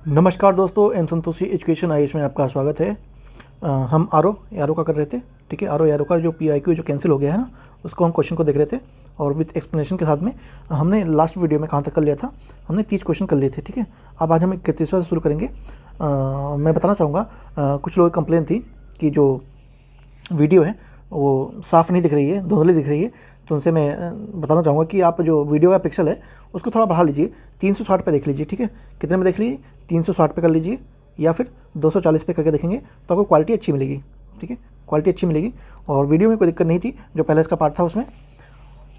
नमस्कार दोस्तों, M Santoshi education IAS में आपका स्वागत है। हम आर ओ का कर रहे थे। ठीक है, आर ओ का जो PIQ जो कैंसिल हो गया है ना, उसको हम क्वेश्चन को देख रहे थे और विथ एक्सप्लेनेशन के साथ में। हमने लास्ट वीडियो में कहाँ तक कर लिया था, हमने 30 क्वेश्चन कर लिए थे। ठीक है, अब आज हम 31वां से शुरू करेंगे। मैं बताना चाहूँगा, कुछ लोगों की कंप्लेन थी कि जो वीडियो है वो साफ़ नहीं दिख रही है, धुंधली दिख रही है। तो उनसे मैं बताना चाहूँगा कि आप जो वीडियो का पिक्सल है उसको थोड़ा बढ़ा लीजिए, 360 पे देख लीजिए। ठीक है, कितने में देख लीजिए, 360 पे कर लीजिए या फिर 240 पे करके देखेंगे तो आपको क्वालिटी अच्छी मिलेगी। ठीक है, क्वालिटी अच्छी मिलेगी। और वीडियो में कोई दिक्कत नहीं थी, जो पहले इसका पार्ट था उसमें,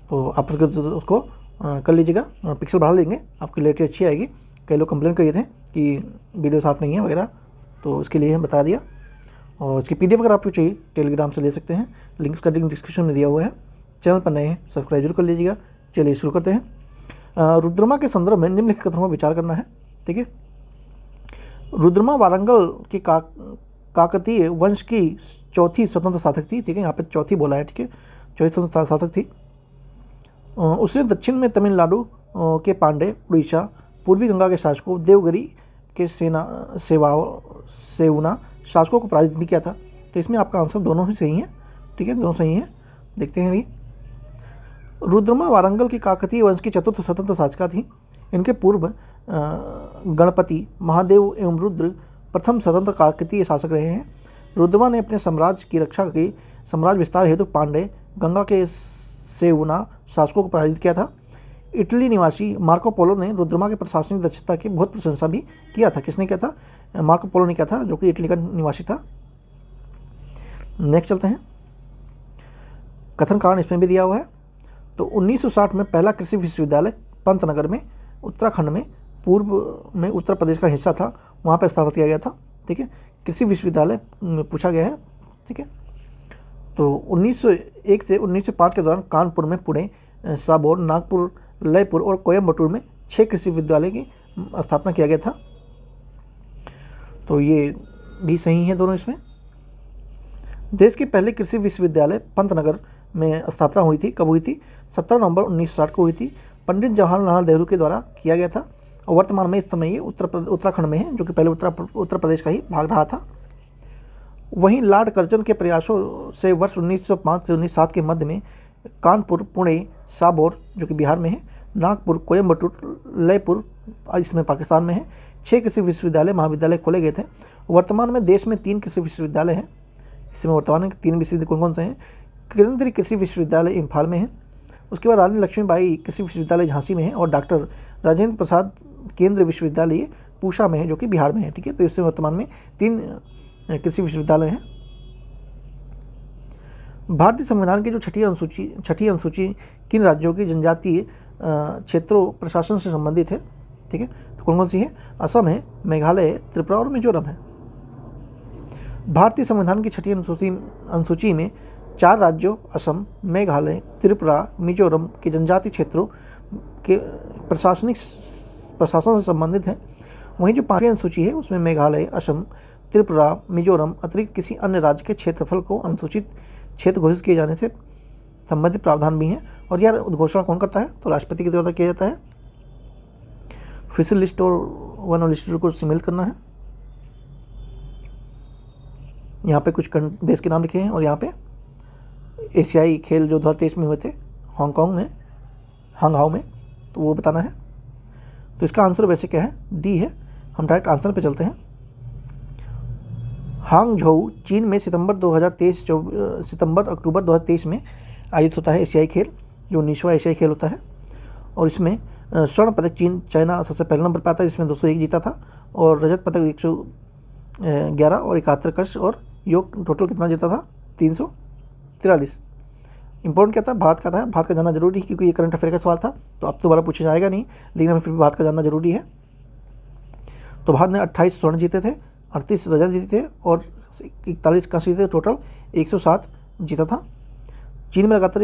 तो आप उसको कर लीजिएगा, पिक्सल बढ़ा लेंगे, आपकी क्लैरिटी अच्छी आएगी। कई लोग कंप्लेन किए थे कि वीडियो साफ़ नहीं है वगैरह, तो उसके लिए हम बता दिया। और उसकी PDF अगर आपको चाहिए टेलीग्राम से ले सकते हैं, लिंक उसका डिस्क्रिप्शन में दिया हुआ है। चैनल पर नए हैं सब्सक्राइब जरूर कर लीजिएगा। चलिए शुरू करते हैं। रुद्रमा के संदर्भ में निम्नलिखित कथनों में विचार करना है। ठीक है, रुद्रमा वारंगल की काकतीय वंश की चौथी स्वतंत्र शासक थी। ठीक है, यहाँ पे चौथी बोला है। ठीक है, चौथी स्वतंत्र शासक थी। उसने दक्षिण में तमिलनाडु के पांडे, उड़ीसा, पूर्वी गंगा के शासकों, देवगिरी के सेवना शासकों को पराजित भी किया था। तो इसमें आपका आंसर दोनों ही सही है। ठीक है, दोनों सही है। देखते हैं अभी। रुद्रमा वारंगल की काकतीय वंश की चतुर्थ स्वतंत्र शासिका थी। इनके पूर्व गणपति, महादेव एवं रुद्र प्रथम स्वतंत्र काकतीय शासक रहे हैं। रुद्रमा ने अपने साम्राज्य की रक्षा की साम्राज्य विस्तार हेतु पांडे, गंगा के सेवना शासकों को पराजित किया था। इटली निवासी मार्को पोलो ने रुद्रमा के प्रशासनिक दक्षता की बहुत प्रशंसा भी किया था। किसने किया था? मार्को पोलो ने किया था, जो कि इटली का निवासी था। नेक्स्ट चलते हैं। कथन कारण इसमें भी दिया हुआ है। तो 1960 में पहला कृषि विश्वविद्यालय पंतनगर में, उत्तराखंड में, पूर्व में उत्तर प्रदेश का हिस्सा था, वहाँ पर स्थापित किया गया था। ठीक है, कृषि विश्वविद्यालय पूछा गया है। ठीक है, तो 1901 से 1905 के दौरान कानपुर में, पुणे, साबोर, नागपुर, लयपुर और कोयम्बटूर में 6 कृषि विश्वविद्यालय की स्थापना किया गया था। तो ये भी सही है दोनों इसमें। देश के पहले कृषि विश्वविद्यालय पंतनगर में स्थापना हुई थी। कब हुई थी? 17 नवंबर 1960 को हुई थी। पंडित जवाहरलाल नेहरू के द्वारा किया गया था। और वर्तमान में इस समय ये उत्तराखंड में है, जो कि पहले उत्तर प्रदेश का ही भाग रहा था। वहीं लॉर्ड कर्जन के प्रयासों से वर्ष 1905 से 1907 के मध्य में कानपुर, पुणे, साबोर, जो कि बिहार में है, नागपुर, कोयम्बटूर, लयपुर, इसमें पाकिस्तान में है, 6 कृषि विश्वविद्यालय महाविद्यालय खोले गए थे। वर्तमान में देश में 3 कृषि विश्वविद्यालय हैं। इसमें वर्तमान में 3 विश्वविद्यालय कौन कौन से हैं? केंद्रीय कृषि विश्वविद्यालय इम्फाल में है, उसके बाद रानी लक्ष्मीबाई कृषि विश्वविद्यालय झांसी में है, और डॉक्टर राजेंद्र प्रसाद केंद्रीय विश्वविद्यालय पूसा में है, जो कि बिहार में है। ठीक है, तो इससे वर्तमान में 3 कृषि विश्वविद्यालय हैं। भारतीय संविधान की जो छठी अनुसूची किन राज्यों की जनजातीय क्षेत्रों प्रशासन से संबंधित है? ठीक है, तो कौन कौन सी है? असम है, मेघालय है, त्रिपुरा और मिजोरम है। भारतीय संविधान की छठी अनुसूची में 4 राज्यों असम, मेघालय, त्रिपुरा, मिजोरम के जनजातीय क्षेत्रों के प्रशासन से संबंधित है। वहीं जो 5वीं अनुसूची है उसमें मेघालय, असम, त्रिपुरा, मिजोरम अतिरिक्त किसी अन्य राज्य के क्षेत्रफल को अनुसूचित क्षेत्र घोषित किए जाने से संबंधित प्रावधान भी हैं। और यह घोषणा कौन करता है? तो राष्ट्रपति के द्वारा किया जाता है। ऑफिशियल लिस्ट और वन लिस्ट को सम्मिलित करना है। यहाँ पे कुछ देश के नाम लिखे हैं, और यहाँ पे एशियाई खेल जो 2023 में हुए थे हांगकांग में, तो वो बताना है। तो इसका आंसर वैसे क्या है? डी है। हम डायरेक्ट आंसर पे चलते हैं। हांगझोउ चीन में सितंबर अक्टूबर 2023 में आयोजित होता है एशियाई खेल, जो 19वां एशियाई खेल होता है। और इसमें स्वर्ण पदक चाइना सबसे पहले नंबर पर आता है, जिसमें 201 जीता था, और रजत पदक 111 और 71 कश, और योग टोटल कितना जीता था? 343। इंपॉर्टेंट क्या था? भारत का था। भारत का जानना जरूरी है, क्योंकि ये करंट अफेयर का सवाल था, तो अब दोबारा पूछा जाएगा नहीं, लेकिन हमें फिर भी भारत का जानना जरूरी है। तो भारत ने 28 स्वर्ण जीते थे, 38 रजत जीते थे, और 41 कांस्य जीते, टोटल 107 जीता था। चीन में लगातार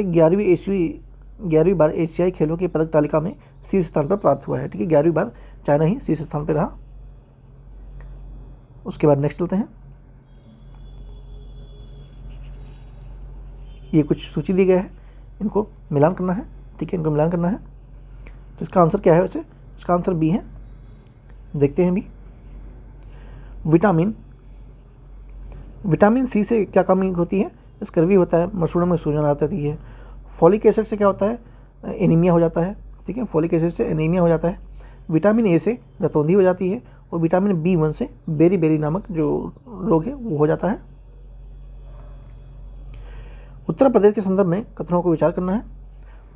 11वीं बार एशियाई खेलों की पदक तालिका में शीर्ष स्थान पर प्राप्त हुआ है। ठीक है, 11वीं बार चाइना ही शीर्ष स्थान पर रहा। उसके बाद नेक्स्ट चलते हैं। ये कुछ सूची दी गई है, इनको मिलान करना है। ठीक है, इनको मिलान करना है। तो इसका आंसर क्या है? वैसे इसका आंसर बी है। देखते हैं भी। विटामिन सी से क्या कमी होती है? स्कर्वी होता है, मसूड़ों में सूजन आ जाती है। फॉलिक एसिड से क्या होता है? एनीमिया हो जाता है, ठीक है, फॉलिक एसिड से एनीमिया हो जाता है। विटामिन ए से रतौंधी हो जाती है, और विटामिन B1 से बेरी नामक जो रोग है वो हो जाता है। उत्तर प्रदेश के संदर्भ में कथनों को विचार करना है।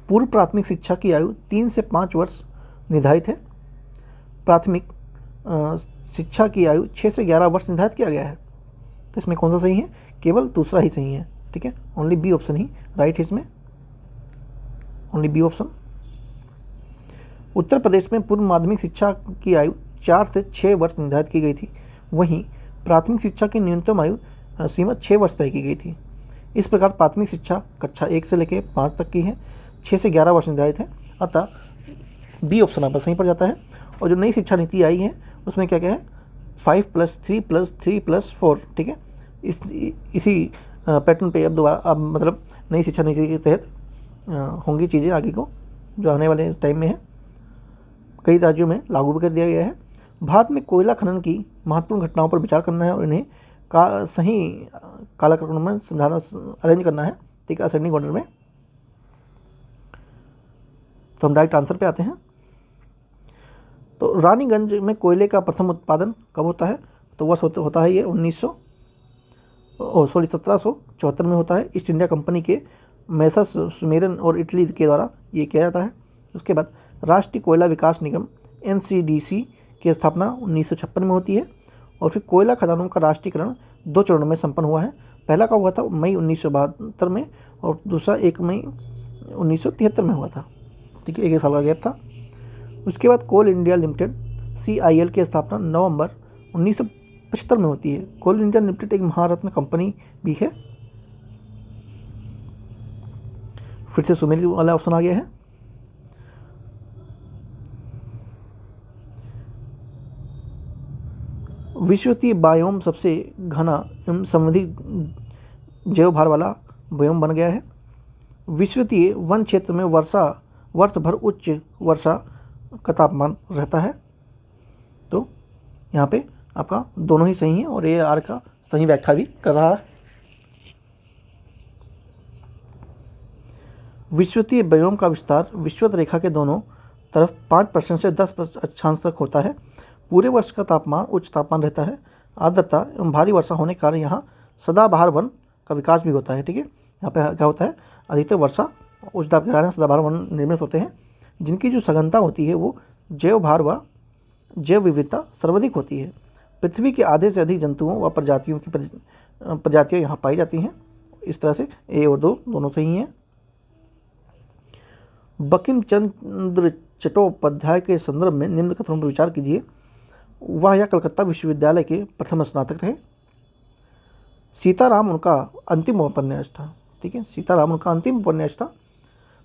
पूर्व प्राथमिक शिक्षा की आयु 3 से 5 वर्ष निर्धारित है। प्राथमिक शिक्षा की आयु 6 से 11 वर्ष निर्धारित किया गया है। तो इसमें कौन सा सही है? केवल दूसरा ही सही है, ठीक है, ओनली बी ऑप्शन ही राइट है इसमें, only B option. Uttar Pradesh में पूर्व माध्यमिक शिक्षा की आयु 4 से 6 वर्ष निर्धारित की गई थी, वहीं प्राथमिक शिक्षा की न्यूनतम आयु सीमा 6 वर्ष तय की गई थी। इस प्रकार प्राथमिक शिक्षा कक्षा 1 से लेकर 5 तक की है, 6 से 11 वर्ष निर्धारित है, अतः बी ऑप्शन आप सही पड़ जाता है। और जो नई शिक्षा नीति आई है उसमें क्या क्या है? 5+3+3+4, ठीक है, इसी पैटर्न पे अब दोबारा अब मतलब नई शिक्षा नीति के तहत होंगी चीज़ें आगे को, जो आने वाले टाइम में है। कई राज्यों में लागू भी कर दिया गया है। भारत में कोयला खनन की महत्वपूर्ण घटनाओं पर विचार करना है और इन्हें सही कालक्रम में समझाना, अरेंज करना है, ठीक है, असेंडिंग ऑर्डर में। तो हम डायरेक्ट आंसर पे आते हैं। तो रानीगंज में कोयले का प्रथम उत्पादन कब होता है? तो वर्ष होता है ये 1774 में होता है। ईस्ट इंडिया कंपनी के मैसर्स सुमेरन और इटली के द्वारा ये किया जाता है। उसके बाद राष्ट्रीय कोयला विकास निगम NCDC की स्थापना 1956 में होती है। और फिर कोयला खदानों का राष्ट्रीयकरण 2 चरणों में संपन्न हुआ है। पहला का हुआ था मई 1972 में, और दूसरा 1 मई 1973 में हुआ था, ठीक है, 1 साल का गैप था। उसके बाद कोल इंडिया लिमिटेड CIL की स्थापना नवंबर 1975 में होती है। कोल इंडिया लिमिटेड एक महारत्न कंपनी भी है। फिर से सुमेर वाला ऑप्शन आ गया है। विश्वतीय बायोम सबसे घना एवं संवधित जैव भार वाला बायोम बन गया है। विश्वतीय वन क्षेत्र में वर्ष भर उच्च वर्षा का तापमान रहता है। तो यहाँ पे आपका दोनों ही सही है, और AR का सही व्याख्या भी कर रहा है। विश्वतीय बायोम का विस्तार विषुवत रेखा के दोनों तरफ 5% से 10% अक्षांश तक होता है। पूरे वर्ष का तापमान उच्च तापमान रहता है। आर्द्रता एवं भारी वर्षा होने के कारण यहाँ सदाबहार वन का विकास भी होता है, ठीक है। यहाँ पे क्या होता है? अधिकतर वर्षा उच्च दाब के कारण सदाबहार वन निर्मित होते हैं, जिनकी जो सघनता होती है वो जैव भार व जैव विविधता सर्वाधिक होती है। पृथ्वी के आधे से अधिक जंतुओं व प्रजातियों की प्रजातियाँ यहाँ पाई जाती हैं। इस तरह से A और 2 दोनों सही हैं। बंकिम चंद्र चट्टोपाध्याय के संदर्भ में निम्न कथनों पर विचार कीजिए। वह या कलकत्ता विश्वविद्यालय के प्रथम स्नातक थे। सीताराम उनका अंतिम उपन्यास था, ठीक है, सीताराम उनका अंतिम उपन्यास था।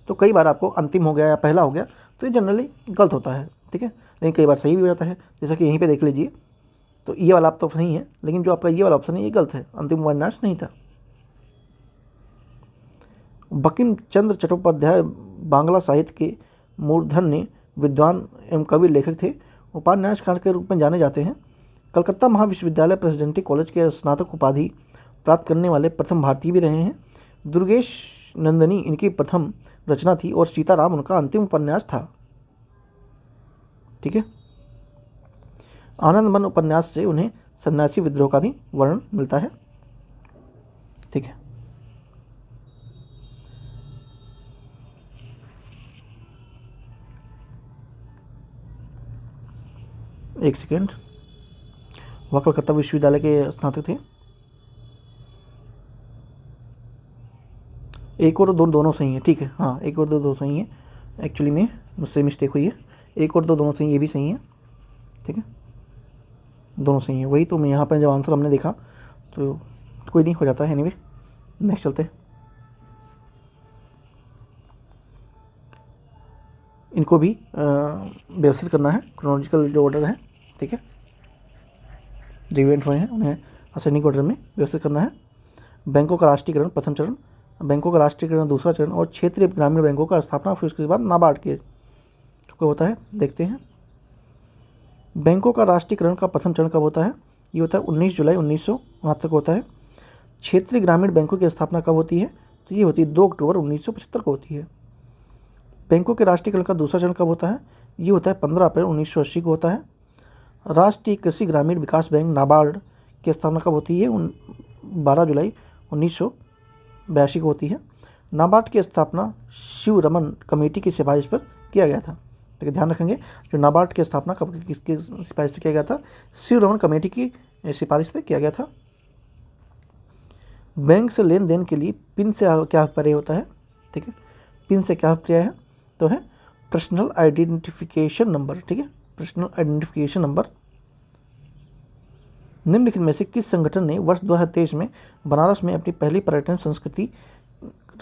तो कई बार आपको अंतिम हो गया या पहला हो गया तो ये जनरली गलत होता है, ठीक है, लेकिन कई बार सही भी हो जाता है। जैसा कि यहीं पे देख लीजिए, तो ये वाला आप तो सही है, लेकिन जो आपका ये वाला ऑप्शन है ये गलत है, अंतिम उपन्यास नहीं था। बंकिम चंद्र चट्टोपाध्याय बांग्ला साहित्य के मूर्धन्य विद्वान एवं कवि लेखक थे। उपन्यासकार के रूप में जाने जाते हैं। कलकत्ता महाविश्वविद्यालय प्रेसिडेंसी कॉलेज के स्नातक उपाधि प्राप्त करने वाले प्रथम भारतीय भी रहे हैं। दुर्गेश नंदिनी इनकी प्रथम रचना थी और सीताराम उनका अंतिम उपन्यास था, ठीक है। आनंदवन उपन्यास से उन्हें सन्यासी विद्रोह का भी वर्णन मिलता है, ठीक है। एक सेकेंड, वह कलकत्ता विश्वविद्यालय के स्नातक थे। एक और दो दोनों सही है, ठीक है, हाँ, एक और दो सही है। एक्चुअली में मुझसे मिस्टेक हुई है, एक और दो दोनों सही, ये भी सही है, ठीक है, दोनों सही है। वही तो मैं यहाँ पर जब आंसर हमने देखा तो कोई नहीं, हो जाता है। एनीवे नेक्स्ट चलते हैं। इनको भी व्यवस्थित करना है, क्रोनोलॉजिकल जो ऑर्डर है, ठीक है, जो इवेंट हुए हैं उन्हें असेंडिंग ऑर्डर में व्यवस्थित करना है। बैंकों का राष्ट्रीयकरण प्रथम चरण, बैंकों का राष्ट्रीयकरण दूसरा चरण, और क्षेत्रीय ग्रामीण बैंकों का स्थापना फिर उसके बाद नाबार्ड के कब होता है देखते हैं। बैंकों का राष्ट्रीयकरण का प्रथम चरण कब होता है? ये होता है 19 जुलाई 1969 को होता है। क्षेत्रीय ग्रामीण बैंकों की स्थापना कब होती है? तो ये होती है 2 अक्टूबर 1975 को होती है। बैंकों के राष्ट्रीयकरण का दूसरा चरण कब होता है? ये होता है 15 अप्रैल 1980 को होता है। राष्ट्रीय कृषि ग्रामीण विकास बैंक नाबार्ड की स्थापना कब होती है? 12 जुलाई 1982 को होती है। नाबार्ड की स्थापना शिवरमन कमेटी की सिफारिश पर किया गया था। तो ध्यान रखेंगे, जो नाबार्ड की स्थापना कब किसकी सिफारिश पर किया गया था? शिवरमन कमेटी की सिफारिश पर किया गया था। बैंक से लेन देन के लिए पिन से क्या पर्याय होता है? ठीक है, पिन से क्या पर्याय है? तो है पर्सनल आइडेंटिफिकेशन नंबर। ठीक है, पर्सनल आइडेंटिफिकेशन नंबर। निम्नलिखित में से किस संगठन ने वर्ष 2023 में बनारस में अपनी पहली पर्यटन संस्कृति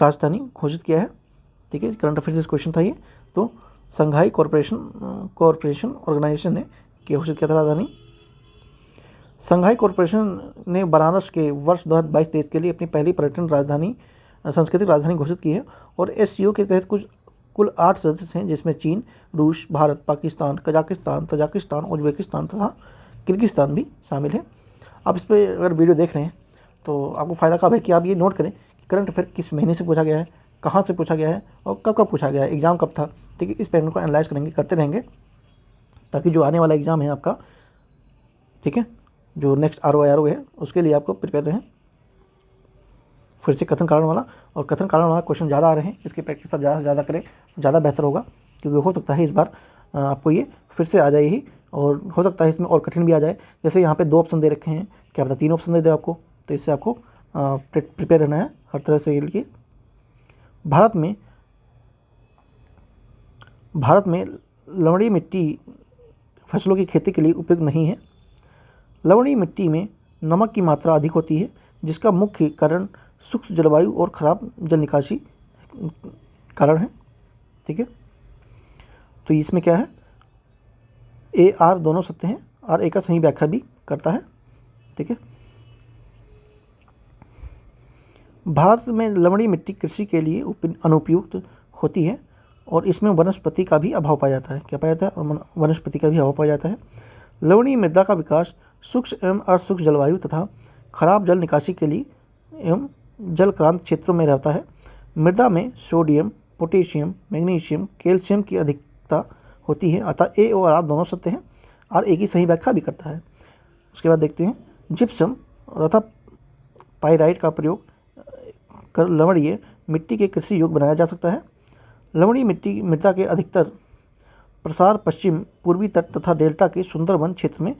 राजधानी घोषित किया है? ठीक है, करंट अफेयर्स से क्वेश्चन था ये। तो संघाई कॉरपोरेशन ऑर्गेनाइजेशन ने घोषित किया था राजधानी। संघाई कॉरपोरेशन ने बनारस के वर्ष 2022-23 के लिए अपनी पहली पर्यटन राजधानी सांस्कृतिक राजधानी घोषित की है। और SCO के तहत कुल 8 सदस्य हैं, जिसमें चीन, रूस, Bharat, Pakistan, Kazakhstan, Tajikistan, Uzbekistan तथा किर्गिस्तान भी शामिल है। आप इस पर अगर वीडियो देख रहे हैं तो आपको फ़ायदा कब है कि आप ये नोट करें कि करंट अफेयर किस महीने से पूछा गया है, कहाँ से पूछा गया है और कब कब पूछा गया है, एग्ज़ाम कब था। ठीक है, इस पैटर्न को एनालाइज करेंगे, करते रहेंगे, ताकि जो आने वाला एग्ज़ाम है आपका, ठीक है, जो नेक्स्ट RO है, उसके लिए आपको प्रिपेयर रहें। फिर से कथन कारण वाला और कथन कारण वाला क्वेश्चन ज़्यादा आ रहे हैं, इसकी प्रैक्टिस आप ज़्यादा से ज़्यादा करें, ज़्यादा बेहतर होगा। क्योंकि हो सकता है इस बार आपको ये फिर से आ जाए ही, और हो सकता है इसमें और कठिन भी आ जाए। जैसे यहाँ पे 2 ऑप्शन दे रखे हैं, क्या पता 3 ऑप्शन दे दे आपको, तो इससे आपको प्रिपेयर रहना है हर तरह से। लिए भारत में लवणीय मिट्टी फसलों की खेती के लिए उपयुक्त नहीं है। लवणीय मिट्टी में नमक की मात्रा अधिक होती है, जिसका मुख्य कारण शुष्क जलवायु और खराब जल निकासी कारण है। ठीक है, तो इसमें क्या है, AR दोनों सत्य हैं, और A का सही व्याख्या भी करता है। ठीक है, भारत में लवणीय मिट्टी कृषि के लिए अनुपयुक्त होती है और इसमें वनस्पति का भी अभाव पाया जाता है। क्या पाया जाता है? वनस्पति का भी अभाव पाया जाता है। लवणीय मृदा का विकास शुष्क एवं अशुष्क जलवायु तथा खराब जल निकासी के लिए एवं जलक्रांत क्षेत्रों में रहता है। मृदा में सोडियम, पोटेशियम, मैग्नीशियम, कैल्शियम की अधिकता होती है, अतः A और R दोनों सत्य हैं और A की सही व्याख्या भी करता है। उसके बाद देखते हैं, जिप्सम तथा पाइराइट का प्रयोग कर लवणीय मिट्टी के कृषि योग्य बनाया जा सकता है। लवणीय मिट्टी मृदा के अधिकतर प्रसार पश्चिम पूर्वी तट तथा डेल्टा के सुंदरवन क्षेत्र में,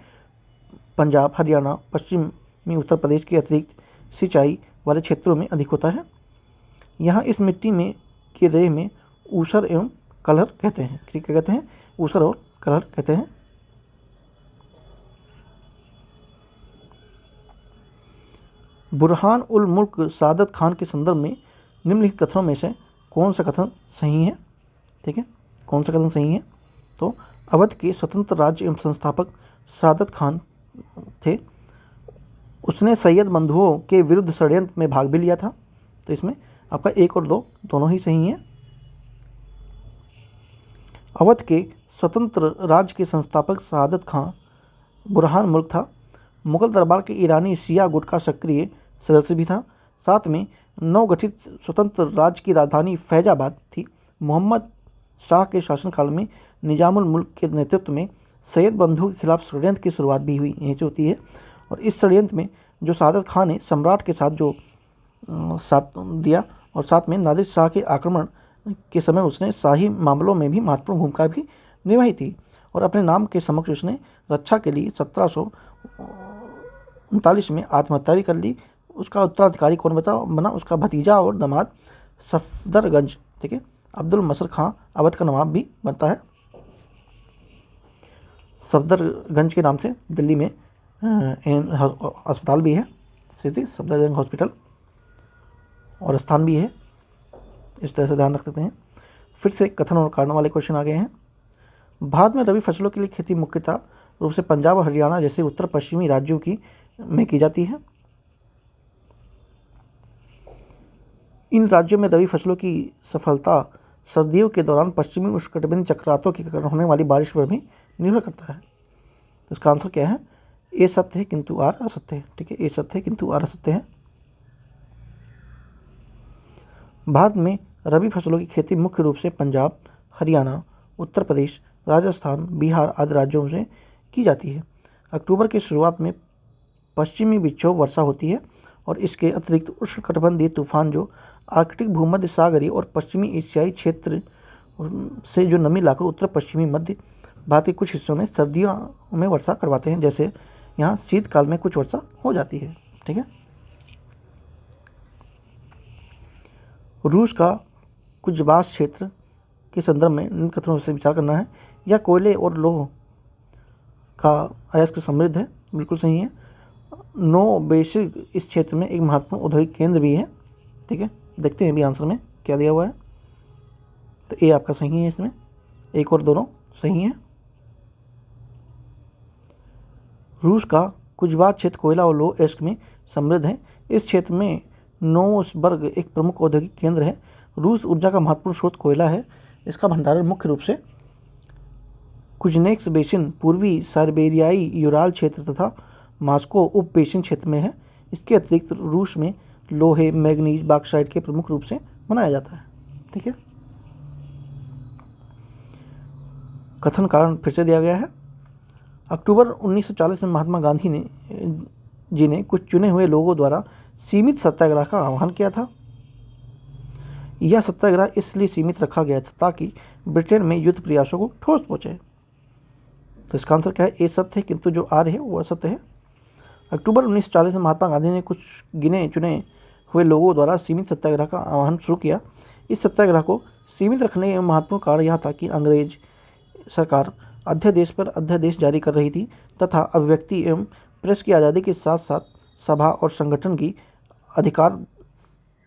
पंजाब, हरियाणा, पश्चिमी उत्तर प्रदेश के अतिरिक्त सिंचाई वाले क्षेत्रों में अधिक होता है। यहाँ इस मिट्टी में के रेह में ऊसर एवं कलहर कहते हैं। क्या कहते हैं? ऊसर और कलहर कहते हैं। बुरहान उल मुल्क सादत खान के संदर्भ में निम्नलिखित कथनों में से कौन सा कथन सही है? ठीक है, कौन सा कथन सही है? तो अवध के स्वतंत्र राज्य एवं संस्थापक सादत खान थे। उसने सैयद बंधुओं के विरुद्ध षड्यंत्र में भाग भी लिया था। तो इसमें आपका 1 और 2 दोनों ही सही हैं। अवध के स्वतंत्र राज्य के संस्थापक सादत खान बुरहान मुल्क था। मुगल दरबार के ईरानी शिया गुट का सक्रिय सदस्य भी था। साथ में नवगठित स्वतंत्र राज्य की राजधानी फैजाबाद थी। मोहम्मद शाह के शासनकाल में निजामुल मुल्क के नेतृत्व में सैयद बंधु के खिलाफ षड्यंत्र की शुरुआत भी हुई, यहीं से होती है। और इस षड्यंत्र में जो सादत खान ने सम्राट के साथ जो साथ दिया, और साथ में नादिर शाह के आक्रमण के समय उसने शाही मामलों में भी महत्वपूर्ण भूमिका भी निभाई थी। और अपने नाम के समक्ष उसने रक्षा के लिए 1739 में आत्महत्या भी कर ली। उसका उत्तराधिकारी कौन बना? उसका भतीजा और दामाद सफदरगंज, ठीक है, अब्दुल मसर खां अवध का नवाब भी बनता है। सफदरगंज के नाम से दिल्ली में अस्पताल भी है, सिटी सफदरजंग हॉस्पिटल, और स्थान भी है। इस तरह से ध्यान रख सकते हैं। फिर से कथन और कारण वाले क्वेश्चन आ गए हैं। भारत में रबी फसलों के लिए खेती मुख्यतः रूप से पंजाब और हरियाणा जैसे उत्तर पश्चिमी राज्यों में की जाती है। इन राज्यों में रबी फसलों की सफलता सर्दियों के दौरान पश्चिमी उष्णकटिबंधीय चक्रवातों के कारण होने वाली बारिश पर भी निर्भर करता है। तो इसका आंसर क्या है? ए सत्य है किंतु आर असत्य है। ठीक है, ए सत्य है किंतु आर असत्य है। भारत में रबी फसलों की खेती मुख्य रूप से पंजाब, हरियाणा, उत्तर प्रदेश, राजस्थान, बिहार आदि राज्यों से की जाती है। अक्टूबर की शुरुआत में पश्चिमी विक्षोभ वर्षा होती है और इसके अतिरिक्त उष्णकटिबंधीय तूफान जो आर्कटिक भूमध्य सागरीय और पश्चिमी एशियाई क्षेत्र से जो नमी लाकर उत्तर पश्चिमी मध्य भारत के कुछ हिस्सों में सर्दियों में वर्षा करवाते हैं। जैसे यहाँ शीतकाल में कुछ वर्षा हो जाती है। ठीक है, रूस का कुजबास क्षेत्र के संदर्भ में इन कथनों से विचार करना है। यह कोयले और लौह का अयस्क समृद्ध है, बिल्कुल सही है। नोवेसिर्स्क इस क्षेत्र में एक महत्वपूर्ण औद्योगिक केंद्र भी है। ठीक है, देखते हैं भी आंसर में क्या दिया हुआ है। तो ए आपका सही है, इसमें एक और दोनों सही हैं। रूस का कुजबास क्षेत्र कोयला और लौह अयस्क में समृद्ध है। इस क्षेत्र में नोवोसिर्स्क एक प्रमुख औद्योगिक केंद्र है। रूस ऊर्जा का महत्वपूर्ण स्रोत कोयला है। इसका भंडारण मुख्य रूप से कुजनेक्स बेसिन, पूर्वी साइबेरियाई यूराल क्षेत्र तथा मॉस्को उप बेसिन क्षेत्र में है। इसके अतिरिक्त रूस में लोहे, मैग्नीज, बॉक्साइट के प्रमुख रूप से बनाया जाता है। ठीक है, कथन कारण फिर से दिया गया है। अक्टूबर 1940 में महात्मा गांधी जी ने कुछ चुने हुए लोगों द्वारा सीमित सत्याग्रह का आह्वान किया था। यह सत्याग्रह इसलिए सीमित रखा गया था ताकि ब्रिटेन में युद्ध प्रयासों को ठोस पहुंचे। तो इसका आंसर क्या है? ए सत्य है किंतु जो आर है वो असत्य है। अक्टूबर 1940 में महात्मा गांधी ने कुछ गिने चुने हुए लोगों द्वारा सीमित सत्याग्रह का आह्वान शुरू किया। इस सत्याग्रह को सीमित रखने का महत्वपूर्ण कारण यह था कि अंग्रेज सरकार अध्यादेश पर अध्यादेश जारी कर रही थी तथा अभिव्यक्ति एवं प्रेस की आज़ादी के साथ साथ सभा और संगठन की अधिकार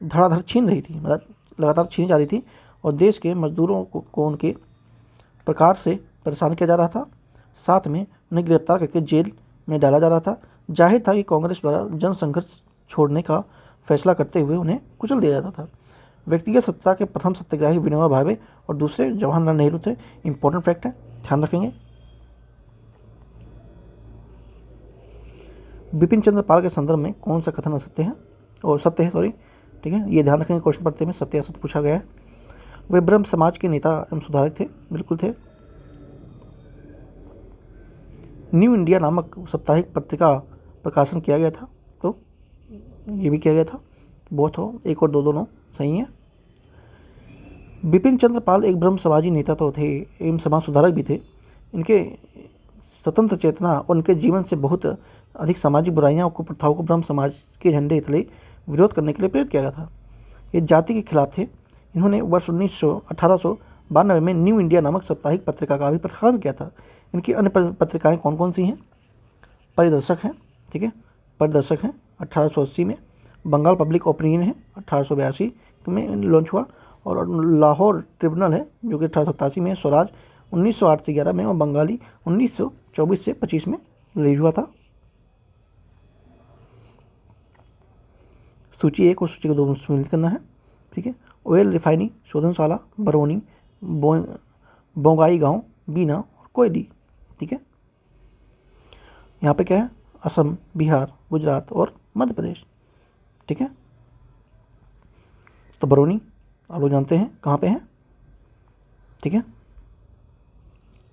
धड़ाधड़ छीन रही थी, मतलब लगातार छीनी जा रही थी और देश के मजदूरों को उनके प्रकार से परेशान किया जा रहा था। साथ में उन्हें गिरफ्तार करके जेल में डाला जा रहा था। जाहिर था कि कांग्रेस द्वारा जनसंघर्ष छोड़ने का फैसला करते हुए उन्हें कुचल दिया जाता था। व्यक्तिगत सत्ता के प्रथम सत्याग्रही विनोबा भावे और दूसरे जवाहरलाल नेहरू थे। इंपॉर्टेंट फैक्ट है, ध्यान रखेंगे। बिपिन चंद्र पाल के संदर्भ में कौन सा कथन असत्य है और सत्य है, सॉरी। ठीक है, ये ध्यान रखेंगे, क्वेश्चन पढ़ते में सत्य असत्य पूछा गया है। वे ब्रह्म समाज के नेता एवं सुधारक थे, बिल्कुल थे। न्यू इंडिया नामक साप्ताहिक पत्रिका प्रकाशन किया गया था, तो ये भी किया गया था। बहुत हो, एक और दो दोनों सही है। बिपिन चंद्र पाल एक ब्रह्म समाजी नेता तो थे एवं समाज सुधारक भी थे। इनके स्वतंत्र चेतना और उनके जीवन से बहुत अधिक सामाजिक बुराइयां और प्रथाओं को ब्रह्म समाज के झंडे तले विरोध करने के लिए प्रेरित किया गया था। ये जाति के खिलाफ थे। इन्होंने वर्ष 1892 में न्यू इंडिया नामक साप्ताहिक पत्रिका का भी प्रकाशन किया था। इनकी अन्य पत्रिकाएं कौन कौन सी हैं? परिदर्शक है, ठीक है, परिदर्शक है 1880 में। बंगाल पब्लिक ओपिनियन है 1882 में लॉन्च हुआ। और लाहौर ट्रिब्यूनल है जो कि 1887 में। स्वराज 1908 से 11 में और बंगाली 1924 से 25 में रिलीज हुआ था। सूची 1 और सूची को 2 में सम्मिलित करना है। ठीक है, ऑयल रिफाइनिंग, शोधनशाला, बरौनी, बोंगाईगांव, बीना और कोयली। ठीक है, यहाँ पे क्या है? असम, बिहार, गुजरात और मध्य प्रदेश। ठीक है, तो बरौनी आप लोग जानते हैं कहाँ पे है। ठीक है,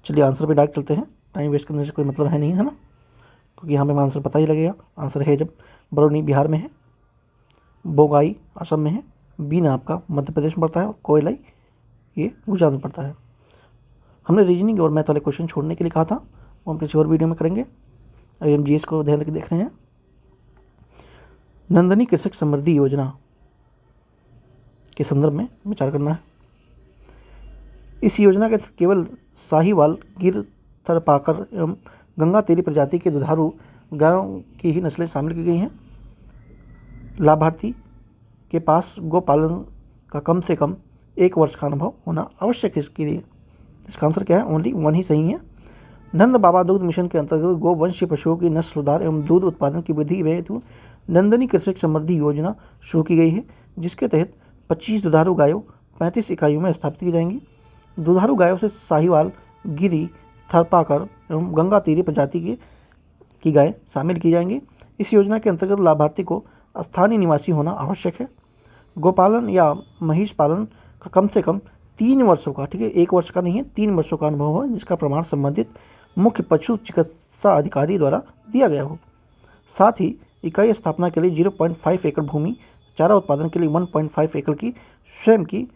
चलिए आंसर पे डायरेक्ट चलते हैं, टाइम वेस्ट करने से कोई मतलब है नहीं, है ना, क्योंकि यहाँ पे आंसर पता ही लगेगा। आंसर है जब बरौनी बिहार में है, बोंगाई असम में है, बीना आपका मध्य प्रदेश में पड़ता है और कोयलाई ये गुजरात में पड़ता है। हमने रीजनिंग और मैथ वाले क्वेश्चन छोड़ने के लिए कहा था, वो हम किसी और वीडियो में करेंगे। अभी हम जीएस को ध्यान रख देख रहे हैं। नंदनी कृषक समृद्धि योजना के संदर्भ में विचार करना है। इस योजना के केवल साहीवाल, गिर, थरपाकर एवं गंगा तेरी प्रजाति के दुधारू गायों की ही नस्लें शामिल की गई हैं। लाभार्थी के पास गोपालन का कम से कम 1 वर्ष का अनुभव होना आवश्यक है इसके लिए। इसका आंसर क्या है? ओनली 1 ही सही है। नंद बाबा दुग्ध मिशन के अंतर्गत गोवंशीय पशुओं की नस्ल सुधार एवं दूध उत्पादन की वृद्धि हेतु नंदनी कृषक समृद्धि योजना शुरू की गई है, जिसके तहत 25 दुधारू गायों 35 इकाइयों में स्थापित की जाएंगी। दुधारू गायों से साहीवाल, गिरी, थरपाकर एवं गंगा तीरी प्रजाति के की गायें शामिल की जाएंगी। इस योजना के अंतर्गत लाभार्थी को स्थानीय निवासी होना आवश्यक है। गोपालन या महिष पालन का कम से कम 3 वर्षों का, ठीक है, 1 वर्ष का नहीं है, 3 वर्षों का अनुभव हो, जिसका प्रमाण संबंधित मुख्य पशु चिकित्सा अधिकारी द्वारा दिया गया हो। साथ ही इकाई स्थापना के लिए 0.5 एकड़ भूमि, चारा उत्पादन के लिए 1.5 एकड़ की स्वयं की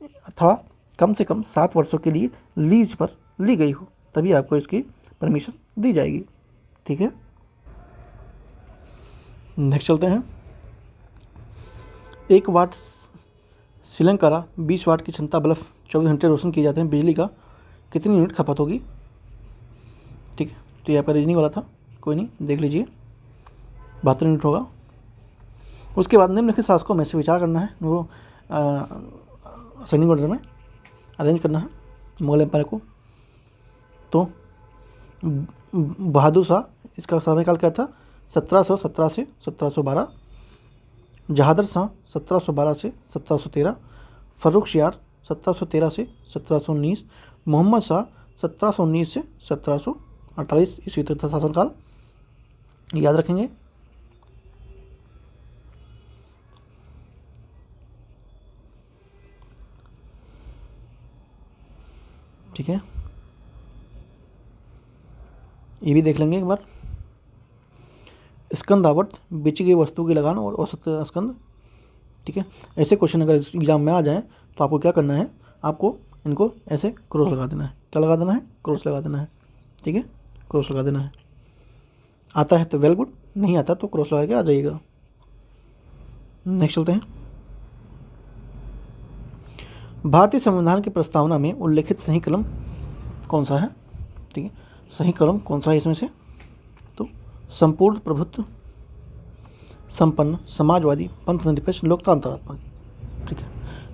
अथवा कम से कम 7 वर्षों के लिए लीज पर ली गई हो, तभी आपको इसकी परमिशन दी जाएगी। ठीक है, नेक्स्ट चलते हैं। 1 वाट श्रीलंकारा 20 वाट की क्षमता बल्ब 24 घंटे रोशन किए जाते हैं, बिजली का कितनी यूनिट खपत होगी? ठीक है, तो ये आपका रीजनिंग वाला था, कोई नहीं, देख लीजिए, 72 यूनिट होगा। उसके बाद निम्नलिखित शासकों में से विचार करना है, वो असेंडिंग ऑर्डर में अरेंज करना है मुगल एम्पायर को। तो बहादुर शाह, इसका समयकाल क्या था? 1717 से 1712। जहादर शाह 1712 से 1713। फर्रुखशियार 1713 से 1719। मोहम्मद शाह 1719 से 1748 ईस्वी तक था शासनकाल, याद रखेंगे। ठीक है, ये भी देख लेंगे एक बार। स्कंद आवट, बेची गई वस्तु की लगान और औसत स्कंद। ठीक है, ऐसे क्वेश्चन अगर एग्जाम में आ जाएं तो आपको क्या करना है, आपको इनको ऐसे क्रॉस लगा देना है। क्या लगा देना है? क्रॉस लगा देना है। ठीक है, क्रॉस लगा देना है। आता है तो वेल गुड, नहीं आता तो क्रॉस लगा के आ जाइएगा। नेक्स्ट चलते हैं। भारतीय संविधान की प्रस्तावना में उल्लेखित सही कलम कौन सा है? ठीक है, सही कलम कौन सा है इसमें से? तो संपूर्ण प्रभुत्व संपन्न समाजवादी पंथ निरपेक्ष लोकतंत्रात्मक। ठीक है,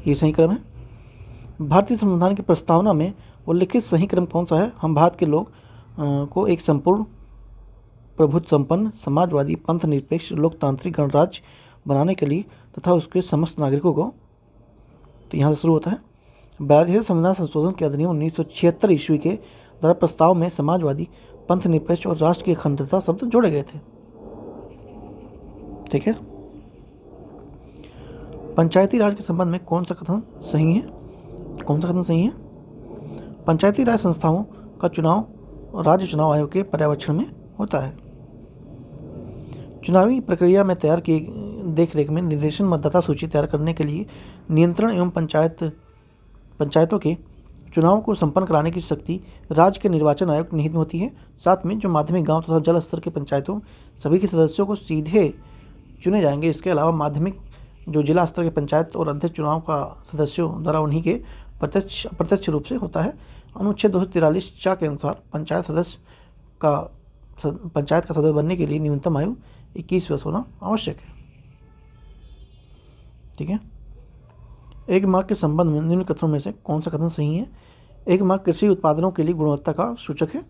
ये सही क्रम है। भारतीय संविधान की प्रस्तावना में उल्लेखित सही क्रम कौन सा है? हम भारत के लोग को एक संपूर्ण प्रभुत्व संपन्न समाजवादी पंथ निरपेक्ष लोकतांत्रिक गणराज्य बनाने के लिए तथा उसके समस्त नागरिकों को, तो यहाँ से शुरू होता है। भारतीय संविधान संशोधन के अधिनियम 1976 ईस्वी के द्वारा प्रस्ताव में समाजवादी पंथ निरपेक्ष और राष्ट्र की अखंडता शब्द जोड़े गए थे। ठीक है, पंचायती राज के संबंध में कौन सा कथन सही है? कौन सा कथन सही है? पंचायती राज संस्थाओं का चुनाव राज्य चुनाव आयोग के पर्यवेक्षण में होता है। चुनावी प्रक्रिया में तैयार की देखरेख में निर्देशन मतदाता सूची तैयार करने के लिए नियंत्रण एवं पंचायतों के चुनाव को संपन्न कराने की शक्ति राज्य के निर्वाचन आयोग निहित में होती है। साथ में जो माध्यमिक गांव तथा जल स्तर के पंचायतों सभी के सदस्यों को सीधे चुने जाएंगे। इसके अलावा माध्यमिक जो जिला स्तर के पंचायत और अध्यक्ष चुनाव का सदस्यों द्वारा उन्हीं के अप्रत्यक्ष रूप से होता है। अनुच्छेद 243 चा के अनुसार पंचायत का सदस्य बनने के लिए न्यूनतम आयु 21 वर्ष होना आवश्यक है। ठीक है, एक मार्क के संबंध में निम्न कथनों में से कौन सा कथन सही है? एक मार्क कृषि उत्पादनों के लिए गुणवत्ता का सूचक है।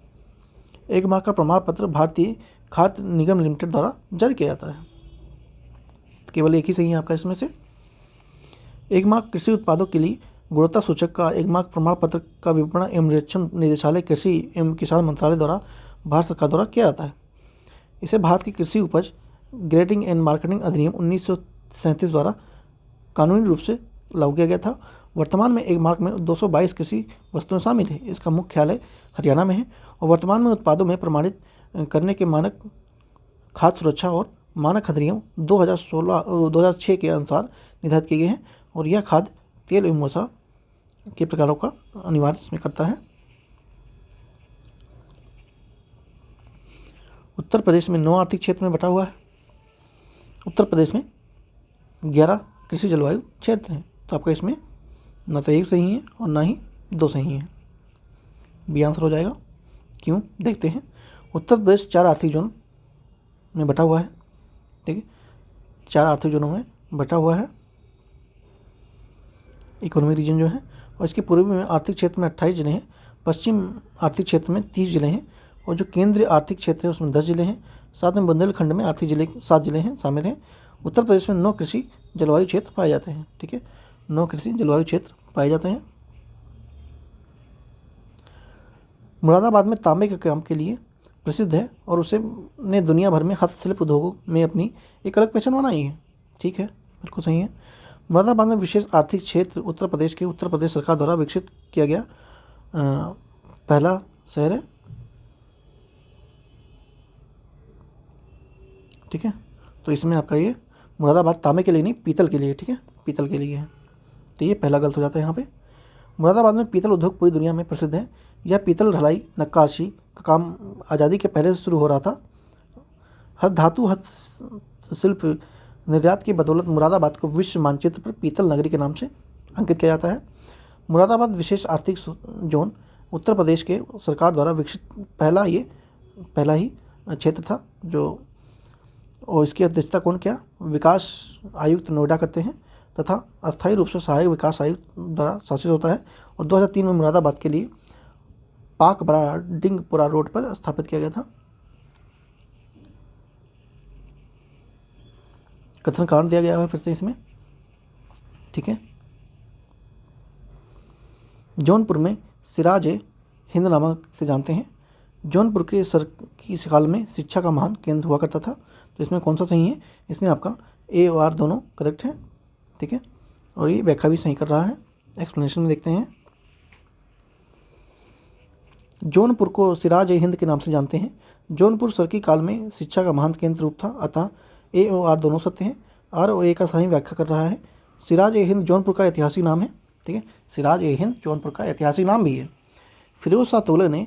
एक मार्क का प्रमाण पत्र भारतीय खाद्य निगम लिमिटेड द्वारा जारी किया जाता है। केवल एक ही सही है आपका इसमें से। एक मार्क कृषि उत्पादों के लिए गुणवत्ता सूचक का एक मार्क प्रमाण पत्र का विपणन एवं निदेशालय कृषि एवं किसान मंत्रालय द्वारा भारत सरकार द्वारा किया जाता है। इसे भारत की कृषि उपज ग्रेडिंग एंड मार्केटिंग अधिनियम 1937 द्वारा कानूनी रूप से लागू किया गया था। वर्तमान में एक मार्क में 222 कृषि वस्तुएं शामिल हैं। इसका मुख्यालय हरियाणा में है और वर्तमान में उत्पादों में प्रमाणित करने के मानक खाद्य सुरक्षा और मानक अधिनियम 2006 के अनुसार निर्धारित किए गए हैं और यह खाद्य तेल एवं वसा के प्रकारों का अनिवार्य इसमें करता है। उत्तर प्रदेश में 9 आर्थिक क्षेत्र में बटा हुआ है। उत्तर प्रदेश में 11 कृषि जलवायु क्षेत्र हैं। तो आपका इसमें ना तो एक सही है और ना ही 2 सही हैं। बी आंसर हो जाएगा। क्यों? देखते हैं। उत्तर प्रदेश 4 आर्थिक जोन में बटा हुआ है। ठीक है, 4 आर्थिक जोनों में बटा हुआ है इकोनॉमिक रीजन जो है, और इसके पूर्वी में आर्थिक क्षेत्र में 28 जिले हैं, पश्चिम आर्थिक क्षेत्र में 30 जिले हैं और जो केंद्रीय आर्थिक क्षेत्र है उसमें 10 जिले हैं। साथ में बुंदेलखंड में आर्थिक जिले 7 जिले हैं शामिल हैं। उत्तर प्रदेश में 9 कृषि जलवायु क्षेत्र पाए जाते हैं। ठीक है, 9 कृषि जलवायु क्षेत्र पाए जाते हैं। मुरादाबाद में तांबे के काम के लिए प्रसिद्ध है और उसे ने दुनिया भर में हस्तशिल्प उद्योगों में अपनी एक अलग पहचान बनाई है। ठीक है, बिल्कुल सही है। मुरादाबाद में विशेष आर्थिक क्षेत्र उत्तर प्रदेश के उत्तर प्रदेश सरकार द्वारा विकसित किया गया पहला शहर है। ठीक है, तो इसमें आपका ये मुरादाबाद तांबे के लिए नहीं, पीतल के लिए, ठीक है, पीतल के लिए है, तो ये पहला गलत हो जाता है यहाँ पे। मुरादाबाद में पीतल उद्योग पूरी दुनिया में प्रसिद्ध है। यह पीतल ढलाई नक्काशी का काम आज़ादी के पहले से शुरू हो रहा था। हस्त धातु हस्तशिल्प निर्यात की बदौलत मुरादाबाद को विश्व मानचित्र पर पीतल नगरी के नाम से अंकित किया जाता है। मुरादाबाद विशेष आर्थिक जोन उत्तर प्रदेश के सरकार द्वारा विकसित पहला ही क्षेत्र था जो, और इसकी अध्यक्षता कौन किया? विकास आयुक्त नोएडा करते हैं तथा अस्थायी रूप से सहायक विकास आयुक्त द्वारा शासित होता है। और 2003 में मुरादाबाद के लिए पाक बराडिंगपुरा रोड पर स्थापित किया गया था। कथन कारण दिया गया है फिर से इसमें। ठीक है, जौनपुर में सिराज ए हिंद नामक से जानते हैं। जौनपुर के सर की काल में शिक्षा का महान केंद्र हुआ करता था। तो इसमें कौन सा सही है? इसमें आपका ए और आर दोनों करेक्ट है। ठीक है, और ये व्याख्या भी सही कर रहा है। एक्सप्लेनेशन में देखते हैं। जौनपुर को सिराज ए हिंद के नाम से जानते हैं। जौनपुर सर की काल में शिक्षा का महान केंद्र रूप था, अतः ए और आर दोनों सत्य हैं। आर और ए का सही व्याख्या कर रहा है। सिराज ए हिंद जौनपुर का ऐतिहासिक नाम है। ठीक है, सिराज ए हिंद जौनपुर का ऐतिहासिक नाम भी है। फिरोज शाह तुगलक ने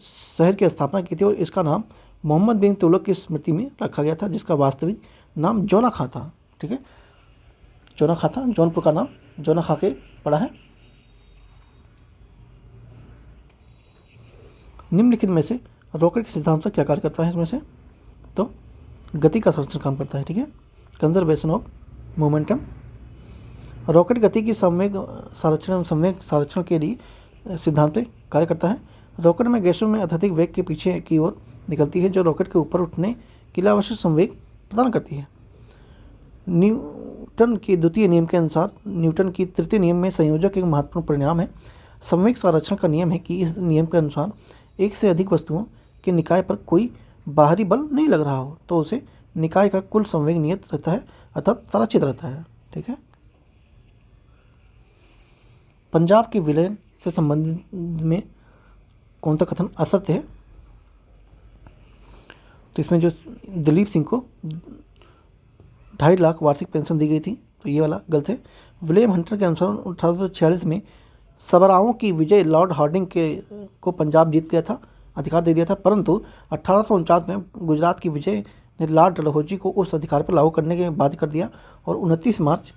शहर की स्थापना की थी और इसका नाम मोहम्मद बिन तुगलक की स्मृति में रखा गया था, जिसका वास्तविक नाम जौना खां था। ठीक है, जौना खां था, जौनपुर का नाम जौना खां के पड़ा है। निम्नलिखित में से रॉकेट के सिद्धांत क्या कार्य करता है? इसमें से तो गति का संरक्षण काम करता है। ठीक है, कंजर्वेशन ऑफ मोमेंटम। रॉकेट गति की संवेग संरक्षण के लिए सिद्धांत कार्य करता है। रॉकेट में गैसों में अत्यधिक वेग के पीछे की ओर निकलती है, जो रॉकेट के ऊपर उठने के लिए आवश्यक संवेग प्रदान करती है। न्यूटन के द्वितीय नियम के अनुसार न्यूटन की तृतीय नियम में संयोजक एक महत्वपूर्ण परिणाम है। संवेग संरक्षण का नियम है कि इस नियम के अनुसार एक से अधिक वस्तुओं के निकाय पर कोई बाहरी बल नहीं लग रहा हो तो उसे निकाय का कुल संवेग नियत रहता है, अर्थात संरक्षित रहता है। ठीक है, पंजाब के विलय से संबंधित में कौन सा कथन असत्य है? तो इसमें जो दिलीप सिंह को 2.5 लाख वार्षिक पेंशन दी गई थी, तो ये वाला गलत है। विलियम हंटर के अनुसार 1846 में सबराओं की विजय लॉर्ड हार्डिंग को पंजाब जीत लिया था, अधिकार दे दिया था, परंतु 1849 में गुजरात की विजय ने लॉर्ड डलहौजी को उस अधिकार पर लागू करने के बाध्य कर दिया और 29 मार्च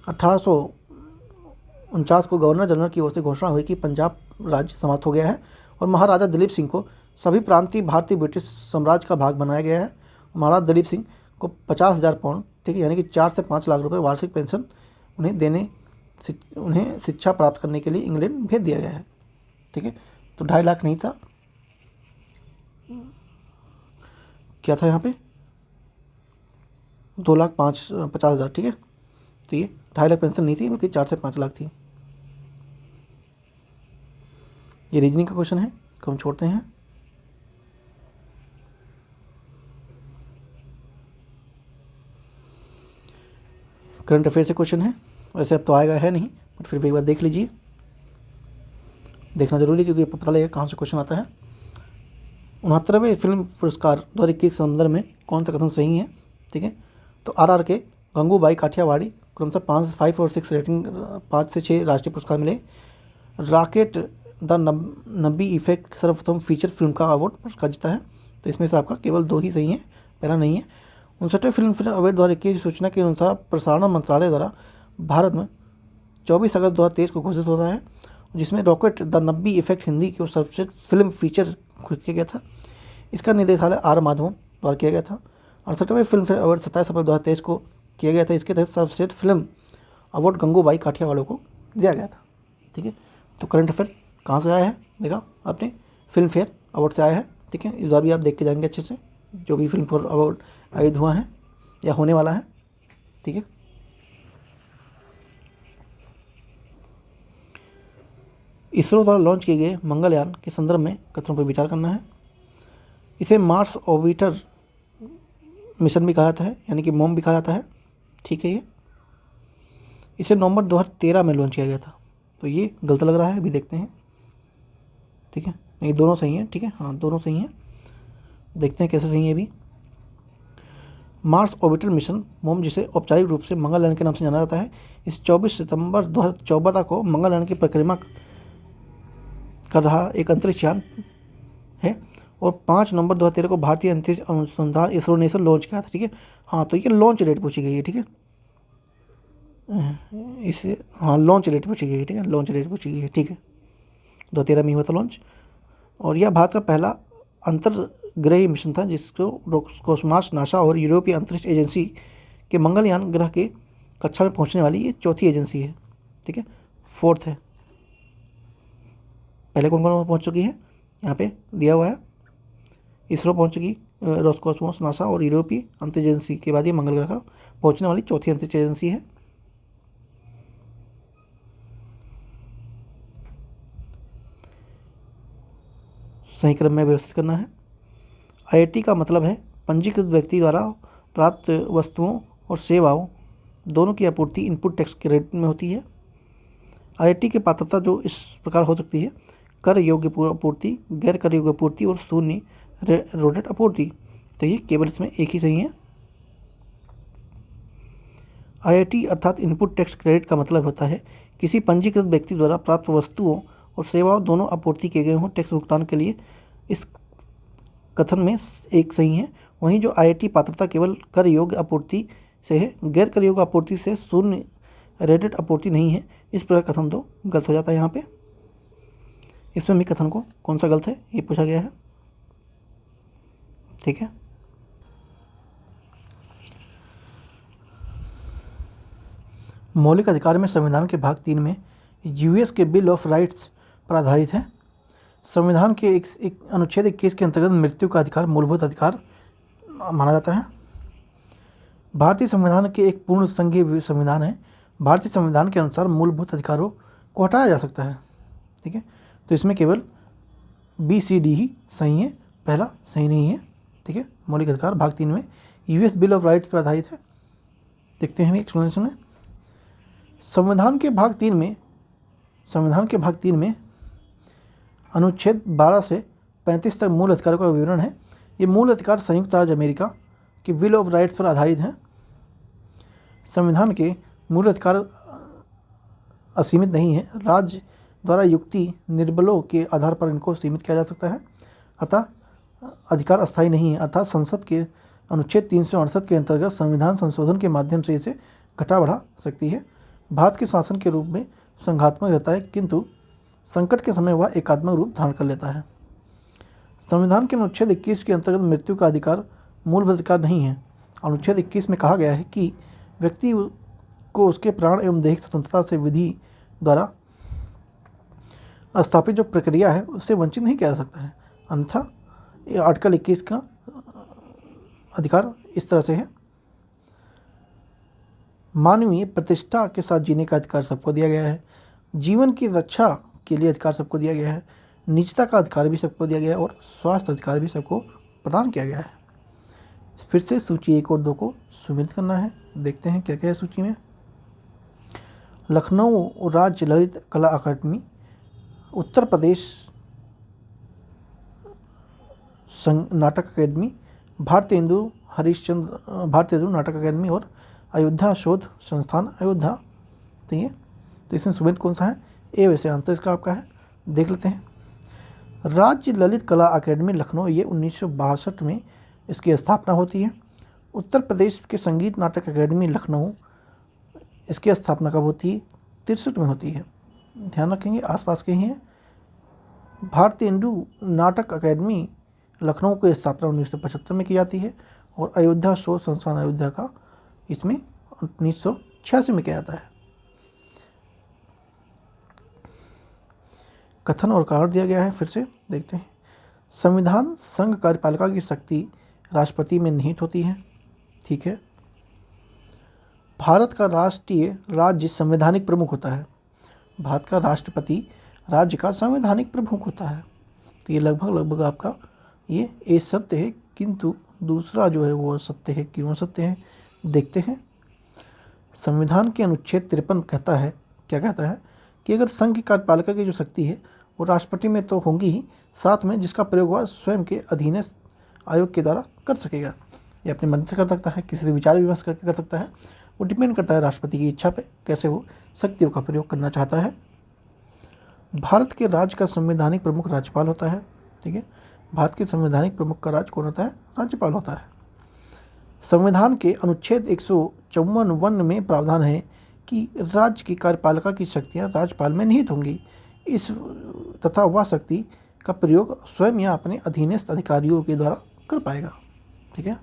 1849 को गवर्नर जनरल की ओर से घोषणा हुई कि पंजाब राज्य समाप्त हो गया है और महाराजा दिलीप सिंह को सभी प्रांतीय भारतीय ब्रिटिश साम्राज्य का भाग बनाया गया है। महाराजा दिलीप सिंह को 50,000 पाउंड, ठीक है, यानी कि 4 से 5 लाख रुपए वार्षिक पेंशन उन्हें शिक्षा प्राप्त करने के लिए इंग्लैंड भेज दिया गया है। ठीक है, तो 2.5 लाख नहीं था, क्या था यहाँ पे 2,50,000। ठीक है, तो ये 2.5 लाख पेंशन नहीं थी बल्कि 4 से 5 लाख थी। ये रीजनिंग का क्वेश्चन है, को हम छोड़ते हैं। करंट अफेयर से क्वेश्चन है, वैसे अब तो आएगा है नहीं, बट फिर भी एक बार देख लीजिए, देखना जरूरी क्योंकि पता लगेगा कहाँ से क्वेश्चन आता है। 69वें फिल्म पुरस्कार 2021 के संदर्भ में कौन सा कथन सही है? ठीक है, तो RR के गंगूबाई काठियावाड़ी क्रमशः 5 और 6 रेटिंग 5 से 6 राष्ट्रीय पुरस्कार मिले। रॉकेट द नब्बी इफेक्ट सर्वप्रथम फीचर फिल्म का अवार्ड पुरस्कार जीता है। तो इसमें से आपका केवल 2 ही सही है, पहला नहीं है। 59वें फिल्म फेयर अवार्ड 2021 की सूचना के अनुसार प्रसारण मंत्रालय द्वारा भारत में 24 अगस्त 2023 को घोषित होता है, जिसमें रॉकेट द नब्बी इफेक्ट हिंदी की सर्वश्रेष्ठ फिल्म फीचर घोषित किया गया था। इसका निर्देशालय R माधवन द्वारा किया गया था। 68वें फिल्म फेयर अवार्ड 27 अप्रैल 2023 को किया गया था। इसके तहत सर्वश्रेष्ठ फिल्म अवार्ड गंगूबाई काठियावाड़ी को दिया गया था। ठीक है, तो करंट अफेयर कहाँ से आया है? देखा आपने, फिल्म फेयर अवार्ड से आया है। ठीक है, इस बार भी आप देख के जाएंगे अच्छे से, जो भी फिल्म फेयर अवार्ड आयोजित हुआ है या होने वाला है। ठीक है, इसरो द्वारा लॉन्च किए गए मंगलयान के संदर्भ में कथनों पर विचार करना है। इसे मार्स ऑर्बिटर मिशन भी कहा जाता है, यानी कि मोम भी कहा जाता है। ठीक है, ये इसे नवंबर 2013 में लॉन्च किया गया था, तो ये गलत लग रहा है, अभी देखते हैं। ठीक है, नहीं दोनों सही हैं। ठीक है, हाँ दोनों सही हैं, देखते हैं कैसे सही है। अभी मार्स ऑर्बिटर मिशन मोम, जिसे औपचारिक रूप से मंगलयान के नाम से जाना जाता है, इस 24 सितंबर 2014 को मंगलयान की परिक्रमा कर रहा एक अंतरिक्ष यान है, और 5 नवंबर 2013 को भारतीय अंतरिक्ष अनुसंधान इसरो ने इसे लॉन्च किया था। ठीक है, हाँ तो ये लॉन्च डेट पूछी गई है। ठीक है, इसे हाँ लॉन्च डेट पूछी गई है। ठीक है, लॉन्च डेट पूछी गई है। ठीक है, 2013 में हुआ था लॉन्च, और यह भारत का पहला अंतर्ग्रही मिशन था जिसको रोस्कोसमॉस, नासा और यूरोपीय अंतरिक्ष एजेंसी के मंगलयान ग्रह के कक्षा में पहुंचने वाली ये चौथी एजेंसी है। ठीक है, फोर्थ है। पहले कौन कौन पहुंच चुकी है यहाँ पे दिया हुआ है, इसरो पहुंच चुकी, रोस्कोसमॉस, नासा और यूरोपीय अंतरिक्ष एजेंसी के बाद ये मंगल ग्रह का पहुंचने वाली चौथी अंतरिक्ष एजेंसी है। सही क्रम में व्यवस्थित करना है। आईआईटी का मतलब है पंजीकृत व्यक्ति द्वारा प्राप्त वस्तुओं और सेवाओं दोनों की आपूर्ति इनपुट टैक्स क्रेडिट में होती है। आईआईटी की पात्रता जो इस प्रकार हो सकती है: कर योग्य आपूर्ति, गैर कर योग्य आपूर्ति और शून्य रोडेट आपूर्ति। तो ये केवल इसमें एक ही सही है। आईआईटी अर्थात इनपुट टैक्स क्रेडिट का मतलब होता है किसी पंजीकृत व्यक्ति द्वारा प्राप्त वस्तुओं और सेवाओं दोनों आपूर्ति किए गए हों टैक्स भुगतान के लिए। इस कथन में एक सही है। वहीं जो आईआईटी पात्रता केवल कर योग्य आपूर्ति से है, गैर कर योग्य आपूर्ति से शून्य रेटेड आपूर्ति नहीं है, इस प्रकार कथन दो गलत हो जाता है यहाँ पे। इसमें भी कथन को कौन सा गलत है ये पूछा गया है। ठीक है, मौलिक अधिकार में संविधान के भाग 3 में यूएस के बिल ऑफ राइट्स पर आधारित है। संविधान के एक अनुच्छेद 21 के अंतर्गत मृत्यु का अधिकार मूलभूत अधिकार माना जाता है। भारतीय संविधान के एक पूर्ण संघीय संविधान है। भारतीय संविधान के अनुसार मूलभूत अधिकारों को हटाया जा सकता है। ठीक है, तो इसमें केवल BCD ही सही है, पहला सही नहीं है। ठीक है, मौलिक अधिकार भाग 3 में यूएस बिल ऑफ राइट्स पर आधारित है। देखते हैं एक्सप्लेनेशन में। संविधान के भाग 3 में अनुच्छेद 12 से 35 तक मूल अधिकारों का विवरण है। ये मूल अधिकार संयुक्त राज्य अमेरिका की बिल ऑफ राइट्स पर आधारित हैं। संविधान के मूल अधिकार असीमित नहीं है, राज्य द्वारा युक्ति निर्बलों के आधार पर इनको सीमित किया जा सकता है। अतः अधिकार अस्थायी नहीं है, अर्थात संसद के अनुच्छेद 368 के अंतर्गत संविधान संशोधन के माध्यम से इसे घटा बढ़ा सकती है। भारत के शासन के रूप में संघात्मक रहता है, किंतु संकट के समय वह एकात्मक रूप धारण कर लेता है। संविधान के अनुच्छेद 21 के अंतर्गत मृत्यु का अधिकार मूलभूत अधिकार नहीं है। अनुच्छेद 21 में कहा गया है कि व्यक्ति को उसके प्राण एवं दैहिक स्वतंत्रता से विधि द्वारा स्थापित जो प्रक्रिया है उससे वंचित नहीं किया जा सकता है। अन्यथा आर्टिकल 21 का अधिकार इस तरह से है: मानवीय प्रतिष्ठा के साथ जीने का अधिकार सबको दिया गया है, जीवन की रक्षा के लिए अधिकार सबको दिया गया है, निजता का अधिकार भी सबको दिया गया है और स्वास्थ्य अधिकार भी सबको प्रदान किया गया है। फिर से सूची 1 और 2 को सुमिलित करना है। देखते हैं क्या क्या है सूची में। लखनऊ राज्य ललित कला अकादमी, उत्तर प्रदेश नाटक अकादमी, भारतीय हिंदू नाटक अकादमी और अयोध्या शोध संस्थान अयोध्या। तो इसमें सुमित कौन सा है? ए वैसे आंसर इसका आपका है। देख लेते हैं। राज्य ललित कला अकादमी लखनऊ, ये 1962 में इसकी स्थापना होती है। उत्तर प्रदेश के संगीत नाटक अकादमी लखनऊ, इसकी स्थापना कब होती है? 63 में होती है। ध्यान रखेंगे, आसपास के ही हैं। भारतीय हिंदू नाटक अकादमी लखनऊ की स्थापना 1975 में की जाती है और अयोध्या शोध संस्थान अयोध्या का इसमें 1986 में किया जाता है। कथन और कारण दिया गया है, फिर से देखते हैं। संविधान संघ कार्यपालिका की शक्ति राष्ट्रपति में निहित होती है। ठीक है। भारत का राष्ट्रीय राज्य संवैधानिक प्रमुख होता है। भारत का राष्ट्रपति राज्य का संवैधानिक प्रमुख होता है। तो ये लगभग आपका ये ए सत्य है, किंतु दूसरा जो है वो सत्य है। क्यों सत्य है देखते हैं। संविधान के अनुच्छेद 53 कहता है, क्या कहता है कि अगर संघ की कार्यपालिका की जो शक्ति है वो राष्ट्रपति में तो होंगी ही, साथ में जिसका प्रयोग वह स्वयं के अधीनस्थ आयोग के द्वारा कर सकेगा। ये अपने मन से कर सकता है, किसी से विचार विमर्श करके कर सकता है। वो डिपेंड करता है राष्ट्रपति की इच्छा पे, कैसे वो शक्तियों का प्रयोग करना चाहता है। भारत के राज्य का संवैधानिक प्रमुख राज्यपाल होता है। ठीक है, भारत के संवैधानिक प्रमुख का राज्य कौन होता है? राज्यपाल होता है। संविधान के अनुच्छेद 154 में प्रावधान है कि राज्य की कार्यपालिका की शक्तियां राज्यपाल में निहित होंगी, इस तथा वह शक्ति का प्रयोग स्वयं या अपने अधीनस्थ अधिकारियों के द्वारा कर पाएगा। ठीक है।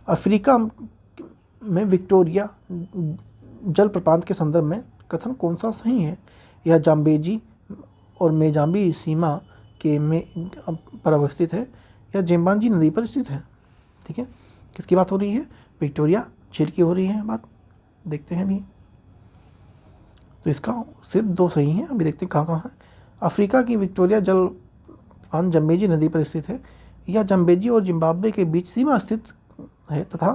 अफ्रीका में विक्टोरिया जलप्रपात के संदर्भ में कथन कौन सा सही है? यह जाम्बेजी और मेजाम्बी सीमा के में पर अवस्थित है या जेम्बांजी नदी पर स्थित है। ठीक है, किसकी बात हो रही है? विक्टोरिया झील की हो रही है बात। देखते हैं अभी, तो इसका सिर्फ 2 सही है। अभी देखते हैं कहाँ कहाँ है। अफ्रीका की विक्टोरिया जलप्रपात जम्बेजी नदी पर स्थित है। यह जम्बेजी और जिम्बाब्वे के बीच सीमा स्थित है तथा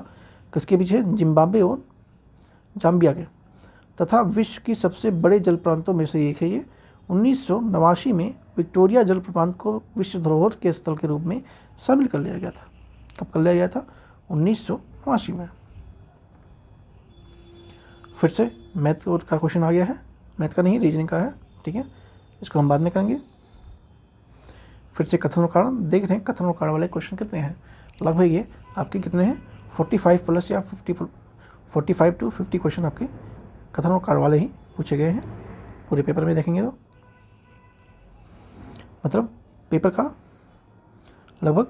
किसके बीच है? जिम्बाब्वे और जाम्बिया के, तथा विश्व की सबसे बड़े जलप्रांतों में से एक है ये। 1989 में विक्टोरिया जलप्रपात को विश्व धरोहर के स्थल के रूप में शामिल कर लिया गया था। कब कर लिया गया था? 1989 में। फिर से मैथ का क्वेश्चन आ गया है, मैथ का नहीं रीजनिंग का है। ठीक है, इसको हम बाद में करेंगे। फिर से कथन और कारण देख रहे हैं। कथन और कारण वाले क्वेश्चन कितने हैं? लगभग ये आपके कितने हैं? 45 प्लस या 45 to 50 क्वेश्चन आपके कथन और कारण वाले ही पूछे गए हैं। पूरे पेपर में देखेंगे तो मतलब पेपर का लगभग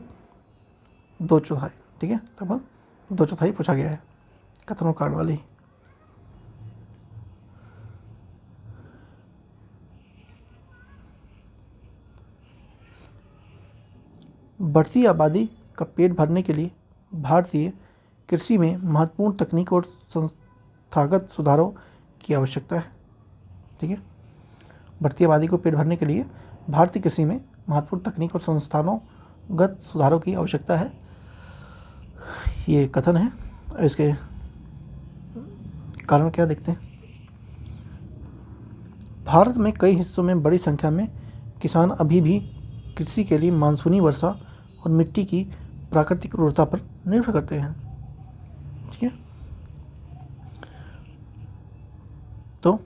2/4। ठीक है, लगभग 2/4 पूछा गया है कथन और कारण वाले ही। बढ़ती आबादी का पेट भरने के लिए भारतीय कृषि में महत्वपूर्ण तकनीक और संस्थागत सुधारों की आवश्यकता है। ठीक है, बढ़ती आबादी को पेट भरने के लिए भारतीय कृषि में महत्वपूर्ण तकनीक और संस्थानोंगत सुधारों की आवश्यकता है, ये कथन है। इसके कारण क्या देखते हैं। भारत में कई हिस्सों में बड़ी संख्या में किसान अभी भी कृषि के लिए मानसूनी वर्षा और मिट्टी की प्राकृतिक उर्वरता पर निर्भर करते हैं। ठीक है, तो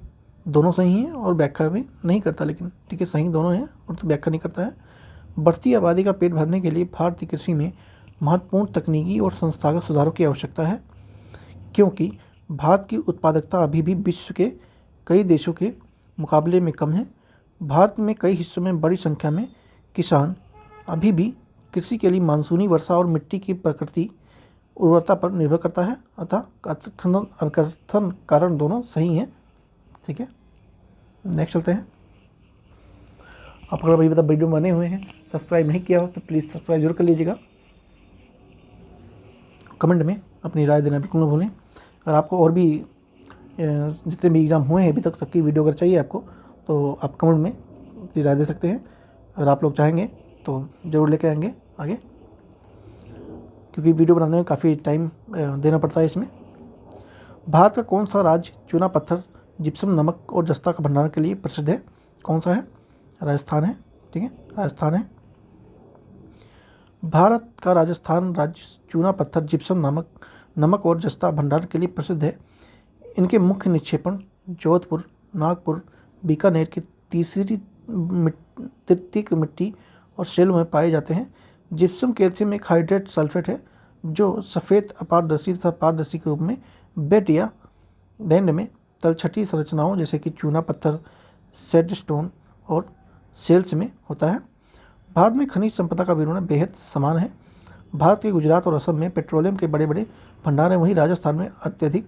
दोनों सही हैं और व्याख्या भी नहीं करता, लेकिन ठीक है सही दोनों हैं और तो व्याख्या नहीं करता है। बढ़ती आबादी का पेट भरने के लिए भारतीय कृषि में महत्वपूर्ण तकनीकी और संस्थागत सुधारों की आवश्यकता है, क्योंकि भारत की उत्पादकता अभी भी विश्व के कई देशों के मुकाबले में कम है। भारत में कई हिस्सों में बड़ी संख्या में किसान अभी भी कृषि के लिए मानसूनी वर्षा और मिट्टी की प्रकृति उर्वरता पर निर्भर करता है, अतः कथन कारण दोनों सही हैं। ठीक है, नेक्स्ट चलते हैं। आप अगर अभी मतलब वीडियो बने हुए हैं, सब्सक्राइब नहीं किया हो तो प्लीज़ सब्सक्राइब जरूर कर लीजिएगा। कमेंट में अपनी राय देना बिल्कुल न भूलें। अगर आपको और भी जितने भी एग्ज़ाम हुए हैं अभी तक सबकी वीडियो अगर चाहिए आपको, तो आप कमेंट में अपनी राय दे सकते हैं। अगर आप लोग चाहेंगे तो ज़रूर लेके आएंगे आगे, क्योंकि वीडियो बनाने में काफ़ी टाइम देना पड़ता है इसमें। भारत का कौन सा राज्य चूना पत्थर, जिप्सम, नमक और जस्ता का भंडारण के लिए प्रसिद्ध है? कौन सा है? राजस्थान है। ठीक है, राजस्थान है। भारत का राजस्थान राज्य चूना पत्थर, जिप्सम, नमक और जस्ता भंडारण के लिए प्रसिद्ध है। इनके मुख्य निक्षेपण जोधपुर, नागपुर, बीकानेर की तीसरी तृतीयक मिट्टी और शैलों में पाए जाते हैं। जिप्सम कैल्शियम एक हाइड्रेट सल्फेट है जो सफ़ेद, अपारदर्शी तथा पारदर्शी के रूप में बेट या बैंड में तलछटी संरचनाओं जैसे कि चूना पत्थर, सैंडस्टोन और शेल्स में होता है। भारत में खनिज संपदा का विवरण बेहद समान है। भारत के गुजरात और असम में पेट्रोलियम के बड़े बड़े भंडार हैं, वहीं राजस्थान में अत्यधिक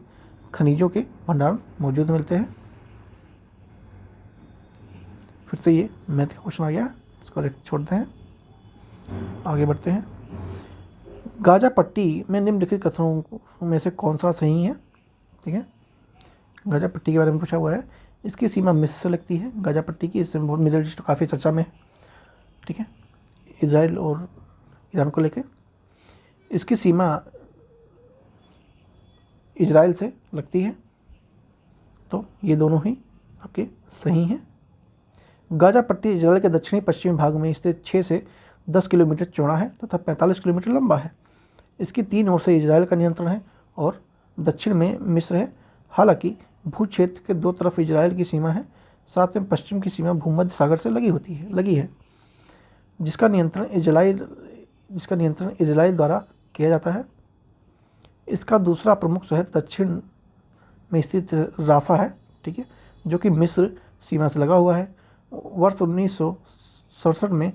खनिजों के भंडार मौजूद मिलते हैं। फिर से ये मैथ का क्वेश्चन आ गया, इसको छोड़ते हैं, आगे बढ़ते हैं। गाजा पट्टी में निम्नलिखित कथनों में से कौन सा सही है? ठीक है, गाजा पट्टी के बारे में पूछा हुआ है। इसकी सीमा मिस्र से लगती है, गाजा पट्टी की। इसमें बहुत मिडल ईस्ट काफ़ी चर्चा में है, ठीक है, इजराइल और ईरान को लेके। इसकी सीमा इजराइल से लगती है, तो ये दोनों ही आपके सही हैं। गाजा पट्टी इजराइल के दक्षिणी पश्चिमी भाग में स्थित 6 से 10 किलोमीटर चौड़ा है तथा 45 किलोमीटर लंबा है। इसकी 3 ओर से इजराइल का नियंत्रण है और दक्षिण में मिस्र है। हालांकि भू क्षेत्र के 2 तरफ इजराइल की सीमा है, साथ में पश्चिम की सीमा भूमध्य सागर से लगी है, जिसका नियंत्रण इजराइल द्वारा किया जाता है। इसका दूसरा प्रमुख शहर दक्षिण में स्थित राफा है, ठीक है, जो कि मिस्र सीमा से लगा हुआ है। वर्ष 1967 में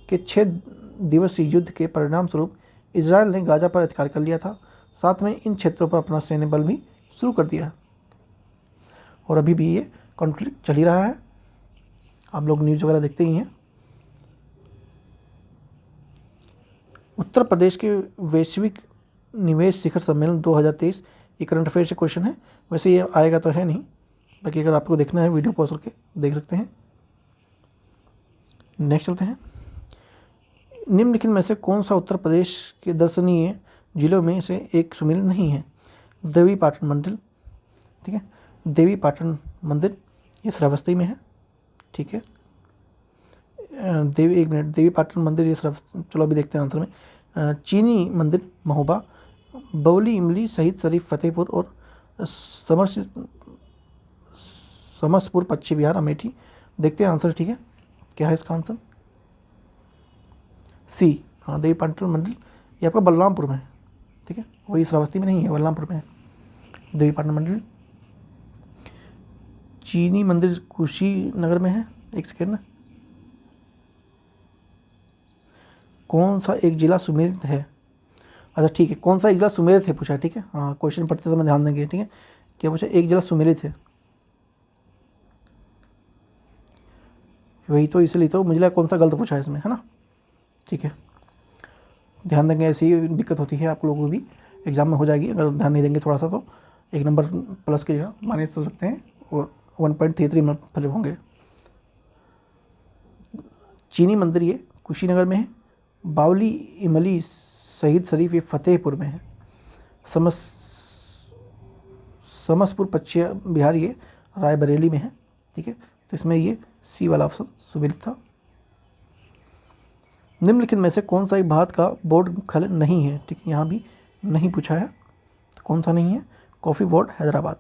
के 6 दिवसीय युद्ध के परिणाम स्वरूप इजराइल ने गाजा पर अधिकार कर लिया था। साथ में इन क्षेत्रों पर अपना सैन्य बल भी शुरू कर दिया और अभी भी ये कॉन्फ्लिक्ट चल ही रहा है। आप लोग न्यूज़ वगैरह देखते ही हैं। उत्तर प्रदेश के वैश्विक निवेश शिखर सम्मेलन 2023, ये करंट अफेयर से क्वेश्चन है। वैसे ये आएगा तो है नहीं, बाकी अगर आपको देखना है वीडियो पॉज करके देख सकते हैं। नेक्स्ट चलते हैं। निम्नलिखित में से कौन सा उत्तर प्रदेश के दर्शनीय जिलों में से एक सुमेल नहीं है? देवी पाटन मंदिर, ठीक है, देवी पाटन मंदिर ये श्रावस्ती में है, ठीक है। देवी पाटन मंदिर ये चलो अभी देखते हैं आंसर में। चीनी मंदिर महोबा, बौली इमली सहित शरीफ फतेहपुर और समसपुर पश्चिम बिहार अमेठी। देखते हैं आंसर, ठीक है, क्या है इसका आंसर? सी, हाँ, देवी पाटन मंदिर ये आपका बलरामपुर में है, ठीक है, वही श्रावस्ती में नहीं है, बलरामपुर में है देवी पाटन मंदिर। चीनी मंदिर कुशीनगर में है। एक सेकेंड ना, कौन सा एक जिला सुमेलित है? अच्छा ठीक है, कौन सा एक जिला सुमेलित है पूछा, ठीक है। हाँ, क्वेश्चन पढ़ते समय ध्यान देंगे, ठीक है। क्या पूछा? एक जिला सुमेलित है, वही तो, इसलिए तो मुझे लगा कौन सा गलत पूछा है इसमें, है ना, ठीक है। ध्यान देंगे, ऐसी ही दिक्कत होती है आप लोगों को भी एग्जाम में हो जाएगी। अगर ध्यान नहीं देंगे थोड़ा सा तो 1 नंबर प्लस के जगह माइनस हो सकते हैं और 1.33 नंबर होंगे। चीनी मंदिर ये कुशीनगर में है। बावली इमली शहीद शरीफ ये फतेहपुर में है। समसपुर पश्चिम बिहार ये रायबरेली में है, ठीक है। तो इसमें ये सी वाला ऑप्शन सुमेलित था। निम्नलिखित में से कौन सा एक भारत का बोर्ड मुख्यालय नहीं है? ठीक है, यहाँ भी नहीं पूछा है, तो कौन सा नहीं है? Coffee board Hyderabad.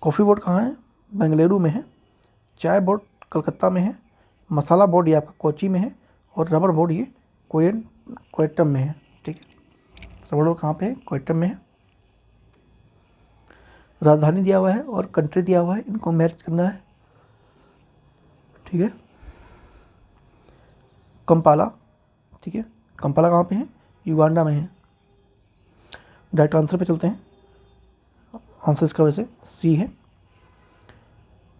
Coffee board कहाँ है? बेंगलुरु में है। चाय बोर्ड कलकत्ता में है। मसाला बोर्ड ये आपका कोची में है और रबर बोर्ड ये कोयटम में है, ठीक है। रबर बोर्ड कहाँ पे है? कोयटम में है। राजधानी दिया हुआ है और कंट्री दिया हुआ है, इनको मैच करना है, ठीक है। कंपाला, ठीक है, कंपाला कहाँ पे है? युगांडा में है। डायरेक्ट आंसर पे चलते हैं। आंसर इसका वैसे सी है।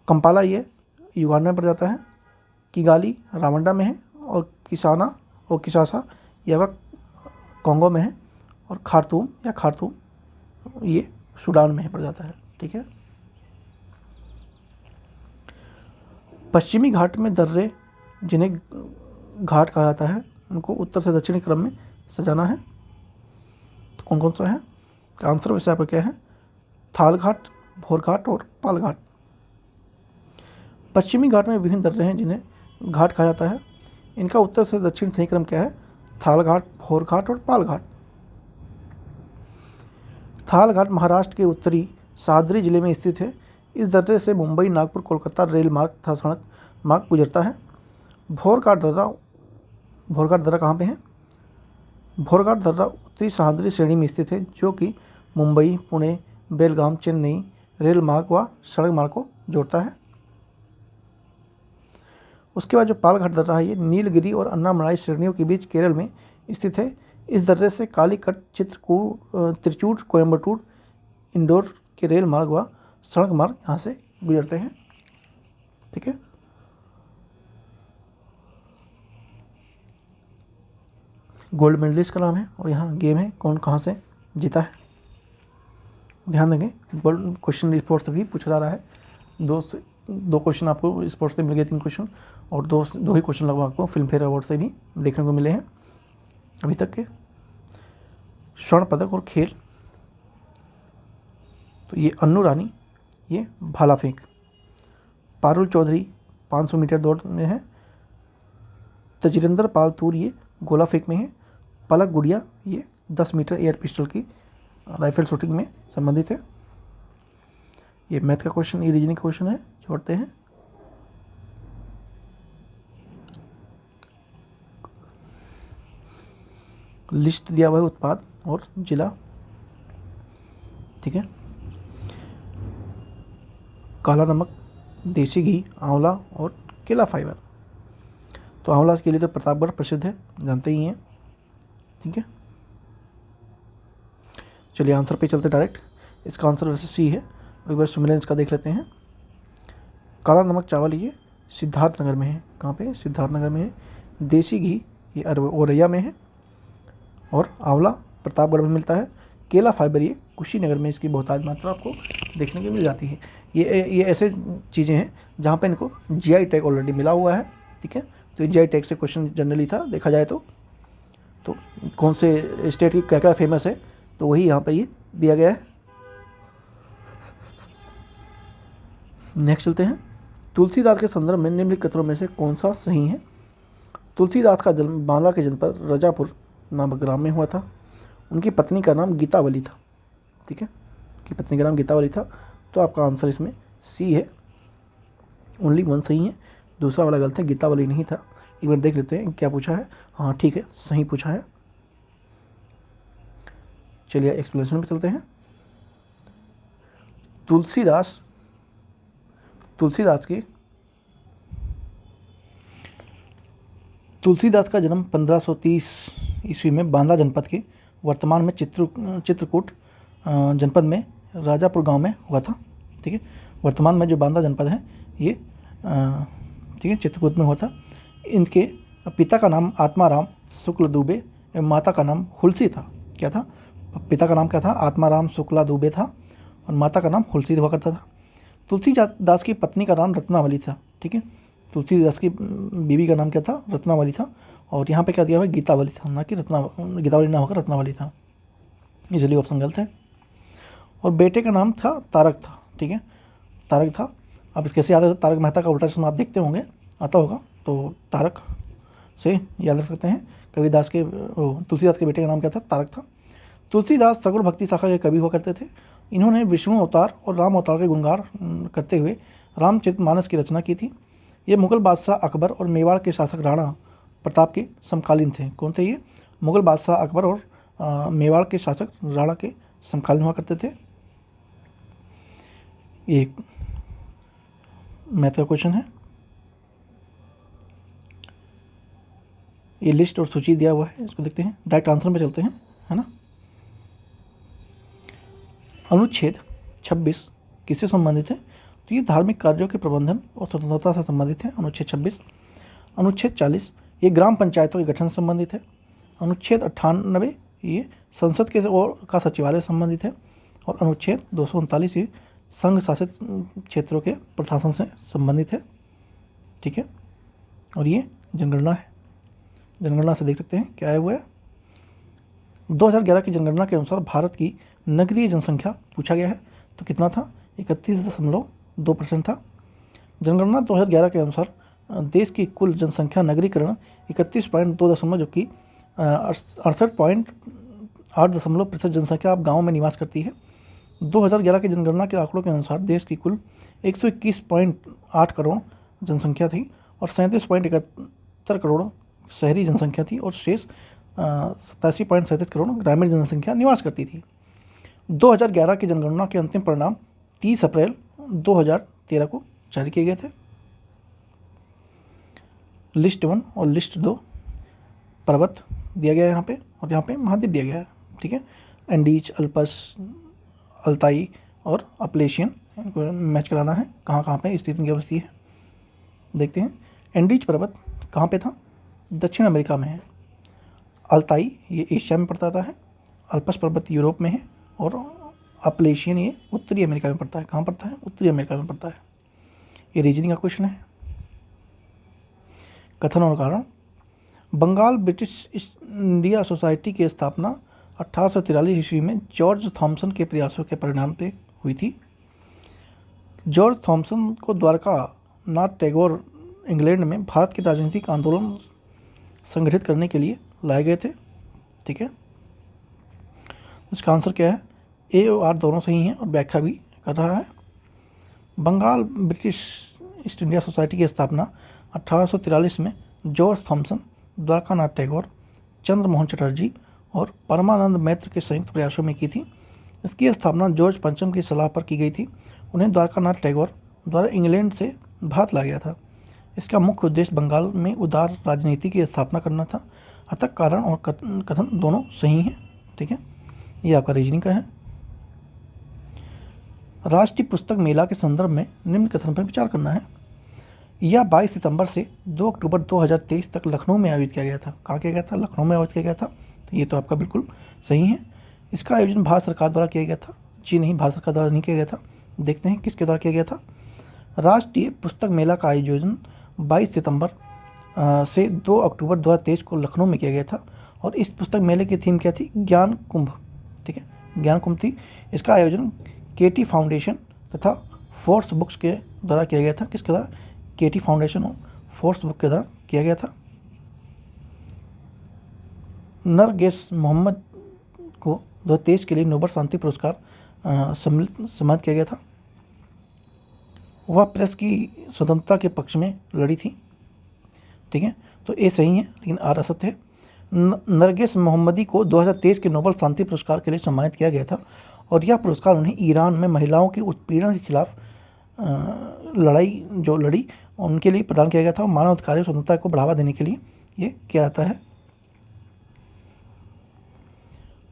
कंपाला ये युगांडा में पड़ जाता है। किगाली रावंडा में है और किसाना और किसासा ये कोंगो में है और खार्तूम ये सूडान में पड़ जाता है, ठीक है। पश्चिमी घाट में दर्रे जिन्हें घाट कहा जाता है उनको उत्तर से दक्षिणी क्रम में सजाना है, तो कौन कौन सा है? आंसर वैसे आपका क्या है? थाल घाट, भोर घाट और पाल घाट। पश्चिमी घाट में विभिन्न दर्रे हैं जिन्हें घाट कहा जाता है। इनका उत्तर से दक्षिण सही क्रम क्या है? थाल घाट, भोर घाट और पाल घाट। थाल घाट महाराष्ट्र के उत्तरी सह्याद्री जिले में स्थित है। इस दर्रे से मुंबई, नागपुर, कोलकाता रेल मार्ग तथा सड़क मार्ग गुजरता है। भोर घाट दर्रा कहाँ पे है? भोर घाट दर्रा उत्तरी सह्याद्री श्रेणी में स्थित है, जो कि मुंबई, पुणे, बेलगाम, चेन्नई रेल मार्ग व सड़क मार्ग को जोड़ता है। उसके बाद जो पाल घाट दर्रा है ये नीलगिरी और अन्नामलाई श्रेणियों के बीच केरल में स्थित है। इस दर्रे से कालीकट, त्रिचूर, कोयम्बटूर, इंदौर के रेल मार्ग व सड़क मार्ग यहाँ से गुजरते हैं, ठीक है। गोल्ड मेडलिस्ट का नाम है और यहाँ गेम है कौन कहाँ से जीता है। ध्यान देंगे, क्वेश्चन रिपोर्ट से भी पूछा जा रहा है दो क्वेश्चन आपको स्पोर्ट्स से मिल गए, 3 क्वेश्चन, और दो ही क्वेश्चन लगभग आपको फिल्म फेयर अवार्ड से भी देखने को मिले हैं अभी तक के। स्वर्ण पदक और खेल, तो ये अन्नू रानी ये भाला फेंक, पारुल चौधरी 500 मीटर दौड़ में है, तजिंदर पाल तूर ये गोला फेंक में है, पलक गुड़िया ये 10 मीटर एयर पिस्टल की राइफल शूटिंग में संबंधित है। ये मैथ का क्वेश्चन, ये रीजनिंग क्वेश्चन है, छोड़ते हैं। लिस्ट दिया हुआ है उत्पाद और जिला, ठीक है। काला नमक, देसी घी, आंवला और केला फाइबर। तो आंवला के लिए तो प्रतापगढ़ प्रसिद्ध है, जानते ही हैं, ठीक है। चलिए आंसर पे चलते डायरेक्ट। इसका आंसर वैसे सी है, एक बार सुमिलन इसका देख लेते हैं। काला नमक चावल ये सिद्धार्थनगर में है, कहाँ पे? सिद्धार्थनगर में है। देसी घी ये औरैया में है, और आंवला प्रतापगढ़ में मिलता है। केला फाइबर ये कुशीनगर में इसकी बहुतायत मात्रा आपको देखने को मिल जाती है। ये ऐसे चीज़ें हैं जहाँ पे इनको जीआई टैग ऑलरेडी मिला हुआ है, ठीक है। तो जीआई टैग से क्वेश्चन जनरली था देखा जाए तो कौन से स्टेट की क्या क्या फेमस है, तो वही यहाँ पर ये दिया गया है। नेक्स्ट चलते हैं। तुलसीदास के संदर्भ में निम्नलिखित कथनों में से कौन सा सही है? तुलसीदास का जन्म बांदा के जनपद रजापुर नामक ग्राम में हुआ था। उनकी पत्नी का नाम गीतावली था, ठीक है। उनकी पत्नी का नाम गीतावली था। तो आपका आंसर इसमें सी है, ओनली 1 सही है, दूसरा वाला गलत है, गीतावली नहीं था। एक बार देख लेते हैं क्या पूछा है। हाँ ठीक है, सही पूछा है। चलिए एक्सप्लेनेशन पे चलते हैं। तुलसीदास का जन्म 1530 ईस्वी में बांदा जनपद के वर्तमान में चित्रकूट जनपद में राजापुर गांव में हुआ था, ठीक है। वर्तमान में जो बांदा जनपद है ये ठीक है चित्रकूट में हुआ था। इनके पिता का नाम आत्माराम शुक्ल दुबे एवं माता का नाम हुलसी था। क्या था? पिता का नाम क्या था? आत्माराम शुक्ला दुबे था, और माता का नाम हुलसी हुआ करता था। तुलसीदास की पत्नी का नाम रत्नावली था, ठीक है। तुलसीदास की बीवी का नाम क्या था? रत्नावली था, और यहाँ पे क्या दिया हुआ है? गीतावली था, ना कि गीतावली ना होकर रत्नावली था, इसलिए ऑप्शन गलत है। और बेटे का नाम था तारक था, ठीक है, तारक था। अब इस कैसे याद है? तारक मेहता का उल्टा चश्मा आप देखते होंगे, आता होगा, तो तारक से याद रख सकते हैं। तुलसीदास के बेटे का नाम क्या था? तारक था। तुलसीदास सगुण भक्ति शाखा के कवि हुआ करते थे। इन्होंने विष्णु अवतार और राम अवतार के गुणगान करते हुए रामचरितमानस की रचना की थी। ये मुगल बादशाह अकबर और मेवाड़ के शासक राणा प्रताप के समकालीन थे। कौन थे ये? मुगल बादशाह अकबर और मेवाड़ के शासक राणा के समकालीन हुआ करते थे। ये मैथ का क्वेश्चन है। ये लिस्ट और सूची दिया हुआ है, इसको देखते हैं। डायरेक्ट आंसर में चलते हैं, है ना। अनुच्छेद 26 किससे संबंधित है? तो ये धार्मिक कार्यों के प्रबंधन और स्वतंत्रता से संबंधित है, अनुच्छेद 26। अनुच्छेद 40 ये ग्राम पंचायतों के गठन से संबंधित है। अनुच्छेद 98 ये संसद के और का सचिवालय संबंधित है। और अनुच्छेद 239 ये संघ शासित क्षेत्रों के प्रशासन से संबंधित है, ठीक है। और ये जनगणना है। जनगणना से देख सकते हैं क्या है वो है। 2011 की जनगणना के अनुसार भारत की नगरीय जनसंख्या पूछा गया है, तो कितना था? 31.2% था। जनगणना 2011 के अनुसार देश की कुल जनसंख्या नगरीकरण 31.2 जो कि 68.8% जनसंख्या अब गाँव में निवास करती है। 2011 की जनगणना के आंकड़ों के अनुसार देश की कुल 121.8 करोड़ जनसंख्या थी, और 37.71 करोड़ शहरी जनसंख्या थी, और शेष 87.37 करोड़ ग्रामीण जनसंख्या निवास करती थी। 2011 की जनगणना के अंतिम परिणाम 30 अप्रैल 2013 को जारी किए गए थे। लिस्ट 1 और लिस्ट 2 पर्वत दिया गया है यहाँ पे, और यहाँ पे महाद्वीप दिया गया है, ठीक है। एंडीज, अल्पस, अल्ताई और अपलेशियन, इनको मैच कराना है कहाँ कहाँ पे स्थित इनकी अवस्थी है। देखते हैं। एंडीज पर्वत कहाँ पे था? दक्षिण अमेरिका में है। अल्ताई ये एशिया में पड़ता है। अल्पस पर्वत यूरोप में है, और अपलेशियन ये उत्तरी अमेरिका में पड़ता है। कहाँ पड़ता है? उत्तरी अमेरिका में पड़ता है। ये रीजनिंग का क्वेश्चन है। कथन और कारण। Bengal British East India society की स्थापना 1843 ईस्वी में जॉर्ज थॉमसन के प्रयासों के परिणाम पे हुई थी। जॉर्ज थॉमसन को द्वारका नाथ टैगोर इंग्लैंड में भारत के राजनीतिक आंदोलन संगठित करने के लिए लाए गए थे। ठीक है, इसका आंसर क्या है? ए और आर दोनों सही हैं और व्याख्या भी कर रहा है। Bengal British East India society की स्थापना 1843 में जॉर्ज थॉमसन, द्वारका नाथ टैगोर, चंद्र मोहन चटर्जी और परमानंद मैत्र के संयुक्त प्रयासों में की थी। इसकी स्थापना जॉर्ज पंचम की सलाह पर की गई थी। उन्हें द्वारका नाथ टैगोर द्वारा इंग्लैंड से भारत लाया गया था। इसका मुख्य उद्देश्य बंगाल में उदार राजनीति की स्थापना करना था। अतः कारण और कथन दोनों सही हैं। ठीक है, ये आपका रीजनिंग का है। राष्ट्रीय पुस्तक मेला के संदर्भ में निम्न कथन पर विचार करना है। यह 22 सितंबर से 2 अक्टूबर 2023 तक लखनऊ में आयोजित किया गया था। कहाँ किया गया था? लखनऊ में आयोजित किया गया था। तो ये तो आपका बिल्कुल सही है। इसका आयोजन भारत सरकार द्वारा किया गया था। जी नहीं, भारत सरकार द्वारा नहीं किया गया था। देखते हैं किसके द्वारा किया गया था। राष्ट्रीय पुस्तक मेला का आयोजन 22 सितंबर से 2 अक्टूबर 2023 को लखनऊ में किया गया था और इस पुस्तक मेले की थीम क्या थी? ज्ञान कुंभ। ठीक है, ज्ञान कुंभ थी। इसका आयोजन केटी फाउंडेशन तथा फोर्स बुक्स के द्वारा किया गया था। किसके द्वारा? केटी फाउंडेशन और फोर्स बुक के द्वारा किया गया था। नरगिस मोहम्मद को 2023 के लिए नोबेल शांति पुरस्कार सम्मानित किया गया था। वह प्रेस की स्वतंत्रता के पक्ष में लड़ी थी। ठीक है, तो ये सही है लेकिन आर असत्य है। नरगिस मोहम्मदी को 2023 के नोबेल शांति पुरस्कार के लिए सम्मानित किया गया था और यह पुरस्कार उन्हें ईरान में महिलाओं के उत्पीड़न के खिलाफ लड़ाई जो लड़ी उनके लिए प्रदान किया गया था और मानव अधिकार स्वतंत्रता को बढ़ावा देने के लिए ये किया जाता है।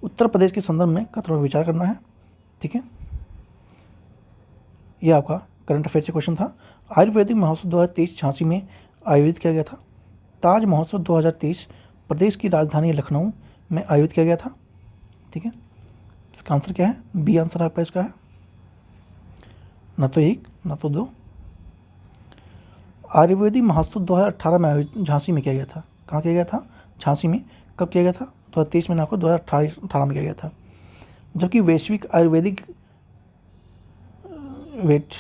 उत्तर प्रदेश के संदर्भ में कथन पर विचार करना है। ठीक है, यह आपका करंट अफेयर से क्वेश्चन था। आयुर्वेदिक महोत्सव 2023 झांसी में आयोजित किया गया था। ताज महोत्सव 2023 प्रदेश की राजधानी लखनऊ में आयोजित किया गया था। ठीक है, इसका आंसर क्या है? बी आंसर आपका इसका है, न तो 1 न तो 2। आयुर्वेदिक महोत्सव 2018 में आयोजित झांसी में किया गया था। कहाँ किया गया था? झांसी में। कब किया गया था? 2023 में ना को 2018 में किया गया था। जबकि वैश्विक आयुर्वेदिक वेट,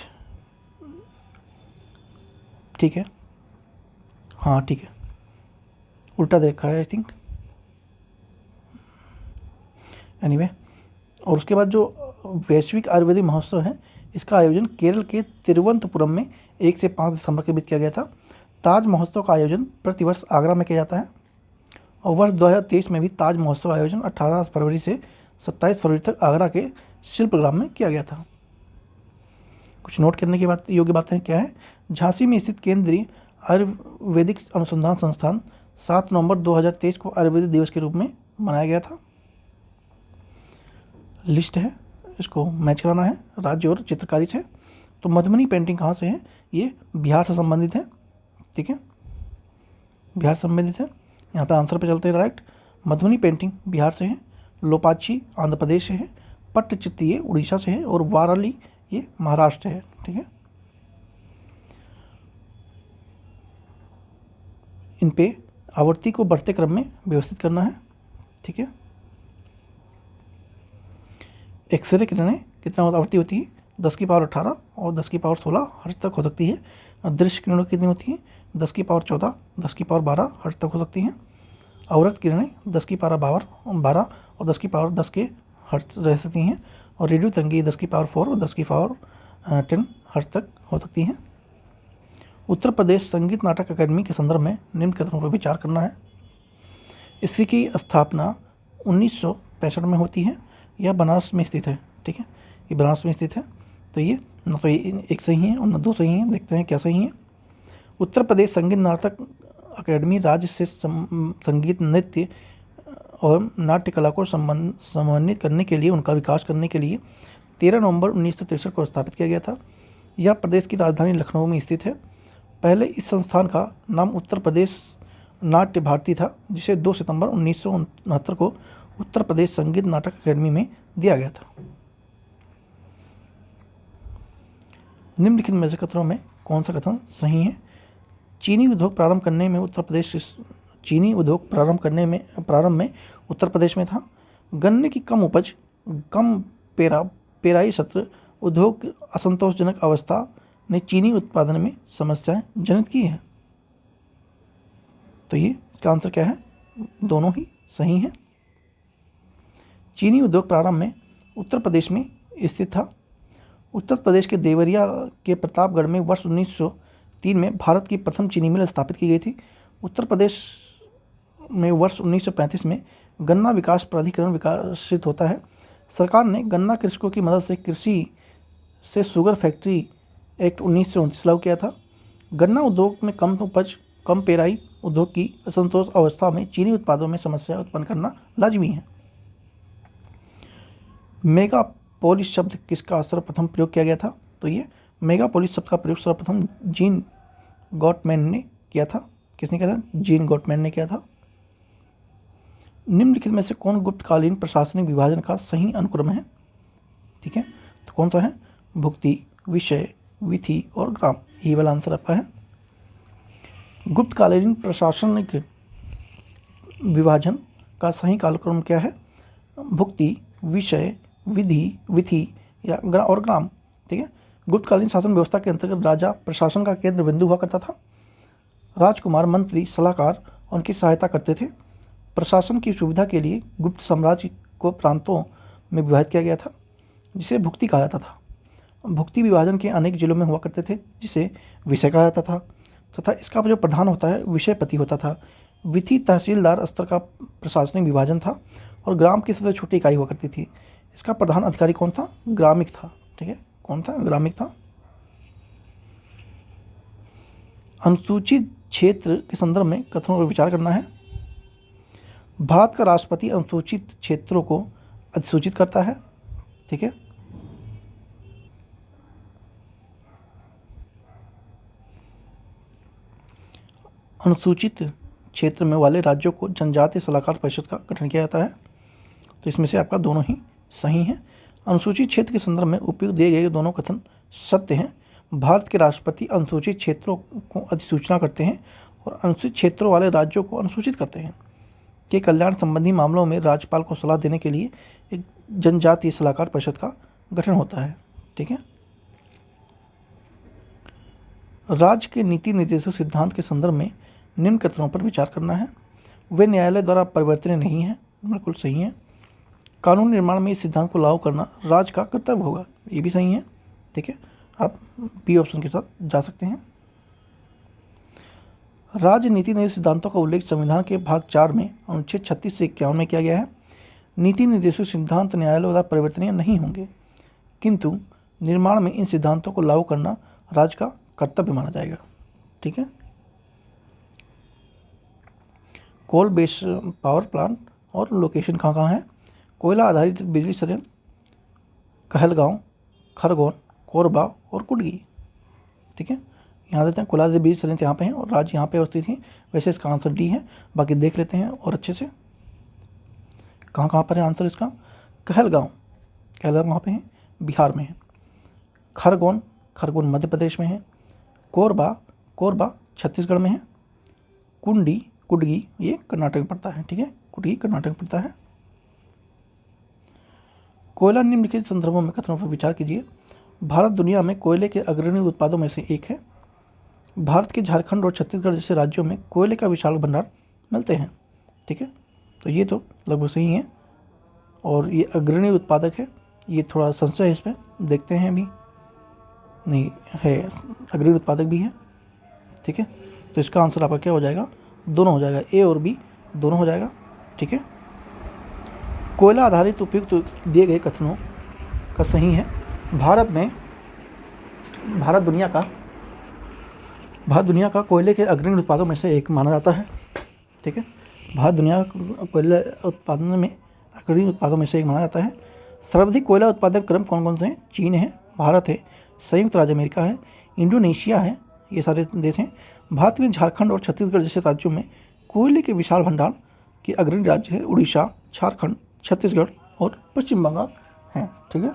ठीक है, हाँ ठीक है, उल्टा देखा है आई थिंक। एनीवे, और उसके बाद जो वैश्विक आयुर्वेदिक महोत्सव है इसका आयोजन केरल के तिरुवनंतपुरम में 1 से 5 दिसंबर के बीच किया गया था। ताज महोत्सव का आयोजन प्रतिवर्ष आगरा में किया जाता है और वर्ष 2023 में भी ताज महोत्सव आयोजन 18 फरवरी से 27 फरवरी तक आगरा के शिल्पग्राम में किया गया था। कुछ नोट करने की बात योग्य बातें क्या है? झांसी में स्थित केंद्रीय आयुर्वेदिक अनुसंधान संस्थान 7 नवंबर 2023 को आयुर्वेदिक दिवस के रूप में मनाया गया था। लिस्ट है, इसको मैच कराना है राज्य और चित्रकारी से। तो मधुबनी पेंटिंग कहाँ से है? ये बिहार से संबंधित है। ठीक है, बिहार से संबंधित है। यहाँ पे आंसर पे चलते हैं राइट। मधुबनी पेंटिंग बिहार से है, लोपाची आंध्र प्रदेश से है, पट्टचित्र ये उड़ीसा से है और वाराली ये महाराष्ट्र है। ठीक है, इन पे आवृत्ति को बढ़ते क्रम में व्यवस्थित करना है। ठीक है, एक्सरे किरणें कितना आवृत्ति होती है? 10 की पावर 18 और 10 की पावर 16 हर्ट्ज तक हो सकती है। दृश्य किरणें कितनी होती हैं? 10 की पावर 14, 10 की पावर 12 हर्ट्ज तक हो सकती हैं। अवरक्त किरणें 10 की पावर 12 और 10 की पावर 10 के हर्ट्ज रह सकती हैं और रेडियो तरंगे 10 की पावर 4 और 10 की पावर 10 हर्ट्ज तक हो सकती हैं। उत्तर प्रदेश संगीत नाटक अकादमी के संदर्भ में निम्न कथनों पर विचार करना है। इसकी स्थापना 1965 में होती है। यह बनारस में स्थित है। ठीक है, ये बनारस में स्थित है। तो ये न तो एक सही है और न 2 सही हैं। देखते हैं क्या सही है। उत्तर प्रदेश संगीत नाटक अकादमी राज्य से संगीत, नृत्य और नाट्य कला को समन्वित करने के लिए, उनका विकास करने के लिए 13 नवंबर 1963 को स्थापित किया गया था। यह प्रदेश की राजधानी लखनऊ में स्थित है। पहले इस संस्थान का नाम उत्तर प्रदेश नाट्य भारती था, जिसे 2 सितंबर 1969 को उत्तर प्रदेश संगीत नाटक अकादमी में दिया गया था। निम्नलिखित में से कथनों में कौन सा कथन सही है? चीनी उद्योग प्रारंभ करने में उत्तर प्रदेश चीनी उद्योग प्रारंभ में उत्तर प्रदेश में था। गन्ने की कम उपज, कम पेराई सत्र, उद्योग असंतोषजनक अवस्था ने चीनी उत्पादन में समस्याएं जनित की है। तो ये इसका आंसर क्या है? दोनों ही सही हैं। चीनी उद्योग प्रारंभ में उत्तर प्रदेश में स्थित था। उत्तर प्रदेश के देवरिया के प्रतापगढ़ में वर्ष 1903 में भारत की प्रथम चीनी मिल स्थापित की गई थी। उत्तर प्रदेश में वर्ष 1935 में गन्ना विकास प्राधिकरण विकसित होता है। सरकार ने गन्ना कृषकों की मदद से कृषि से शुगर फैक्ट्री एक्ट 1929 लागू किया था। गन्ना उद्योग में कम उपज, कम पेराई उद्योग की असंतोष अवस्था में चीनी उत्पादों में समस्या उत्पन्न करना लाजमी है। मेगापोलिस शब्द किसका सर्वप्रथम प्रयोग किया गया था? तो ये मेगापोलिस शब्द का प्रयोग सर्वप्रथम जीन गॉटमैन ने किया था। किसने किया था? जीन गॉटमैन ने किया था। निम्नलिखित में से कौन गुप्तकालीन प्रशासनिक विभाजन का सही अनुक्रम है? ठीक है, तो कौन सा है? भुक्ति, विषय, विधि और ग्राम। ये वाला आंसर आपका है। गुप्तकालीन प्रशासनिक विभाजन का सही कालक्रम क्या है? भुक्ति, विषय, विधि और ग्राम। ठीक है, गुप्तकालीन शासन व्यवस्था के अंतर्गत राजा प्रशासन का केंद्र बिंदु हुआ करता था। राजकुमार, मंत्री, सलाहकार उनकी सहायता करते थे। प्रशासन की सुविधा के लिए गुप्त साम्राज्य को प्रांतों में विभाजित किया गया था, जिसे भुक्ति कहा जाता था। भुक्ति विभाजन के अनेक जिलों में हुआ करते थे, जिसे विषय कहा जाता था तथा इसका जो प्रधान होता है विषयपति होता था। विधि तहसीलदार स्तर का प्रशासनिक विभाजन था और ग्राम की सबसे छोटी इकाई हुआ करती थी। इसका प्रधान अधिकारी कौन था? ग्रामिक था। ठीक है, कौन था? ग्रामिक था। अनुसूचित क्षेत्र के संदर्भ में कथनों पर विचार करना है। भारत का राष्ट्रपति अनुसूचित क्षेत्रों को अधिसूचित करता है। ठीक है, अनुसूचित क्षेत्र में वाले राज्यों को जनजातीय सलाहकार परिषद का गठन किया जाता है। तो इसमें से आपका दोनों ही सही हैं। अनुसूचित क्षेत्र के संदर्भ में उपयुक्त दिए गए दोनों कथन सत्य हैं। भारत के राष्ट्रपति अनुसूचित क्षेत्रों को अधिसूचना करते हैं और अनुसूचित क्षेत्रों वाले राज्यों को अनुसूचित करते हैं के कल्याण संबंधी मामलों में राज्यपाल को सलाह देने के लिए एक जनजातीय सलाहकार परिषद का गठन होता है। ठीक है, राज्य के नीति निर्देशक सिद्धांत के संदर्भ में निम्न कथनों पर विचार करना है। वे न्यायालय द्वारा परिवर्तनीय नहीं है। बिल्कुल सही है। कानून निर्माण में इस सिद्धांत को लागू करना राज्य का कर्तव्य होगा। ये भी सही है। ठीक है, आप बी ऑप्शन के साथ जा सकते हैं। राज्य नीति निर्देश सिद्धांतों का उल्लेख संविधान के भाग 4 में अनुच्छेद 36 से 51 में किया गया है। नीति निर्देशक सिद्धांत न्यायालय द्वारा परिवर्तनीय नहीं होंगे, किंतु निर्माण में इन सिद्धांतों को लागू करना राज्य का कर्तव्य माना जाएगा। ठीक है, कोल बेस्ड पावर प्लांट और लोकेशन कहाँ कहाँ है? कोयला आधारित बिजली संयंत्र कहलगांव, खरगोन, कोरबा और कुडगी। ठीक है, यहाँ देते हैं कोयला आधारित बिजली संयंत्र यहाँ पे हैं और राज्य यहाँ पे अवस्थित हैं। वैसे इसका आंसर डी है। बाकी देख लेते हैं और अच्छे से कहाँ कहाँ पर है आंसर इसका। कहलगांव कहाँ पे है? बिहार में है। खरगोन मध्य प्रदेश में है। कोरबा छत्तीसगढ़ में है। कुडगी ये कर्नाटक में पड़ता है। ठीक है, कुडगी कर्नाटक में पड़ता है। कोयला निम्नलिखित संदर्भों में कथनों पर विचार कीजिए। भारत दुनिया में कोयले के अग्रणी उत्पादों में से एक है। भारत के झारखंड और छत्तीसगढ़ जैसे राज्यों में कोयले का विशाल भंडार मिलते हैं। ठीक है, तो ये तो लगभग सही है और ये अग्रणी उत्पादक है। ये थोड़ा संशय है इसमें, देखते हैं अभी। नहीं है, अग्रणी उत्पादक भी है। ठीक है, तो इसका आंसर आपका क्या हो जाएगा? दोनों हो जाएगा। ए और बी दोनों हो जाएगा। ठीक है, कोयला आधारित उपयुक्त दिए गए कथनों का सही है। भारत दुनिया का कोयले के अग्रणी उत्पादों में से एक माना जाता है। ठीक है, भारत दुनिया कोयला उत्पादन में अग्रणी उत्पादों में से एक माना जाता है। सर्वाधिक कोयला उत्पादक क्रम कौन कौन से हैं? चीन है, भारत है, संयुक्त राज्य अमेरिका है, इंडोनेशिया है। ये सारे देश हैं। भारत में झारखंड और छत्तीसगढ़ जैसे राज्यों में कोयले के विशाल भंडार के अग्रणी राज्य है उड़ीसा, झारखंड, छत्तीसगढ़ और पश्चिम बंगाल हैं। ठीक है,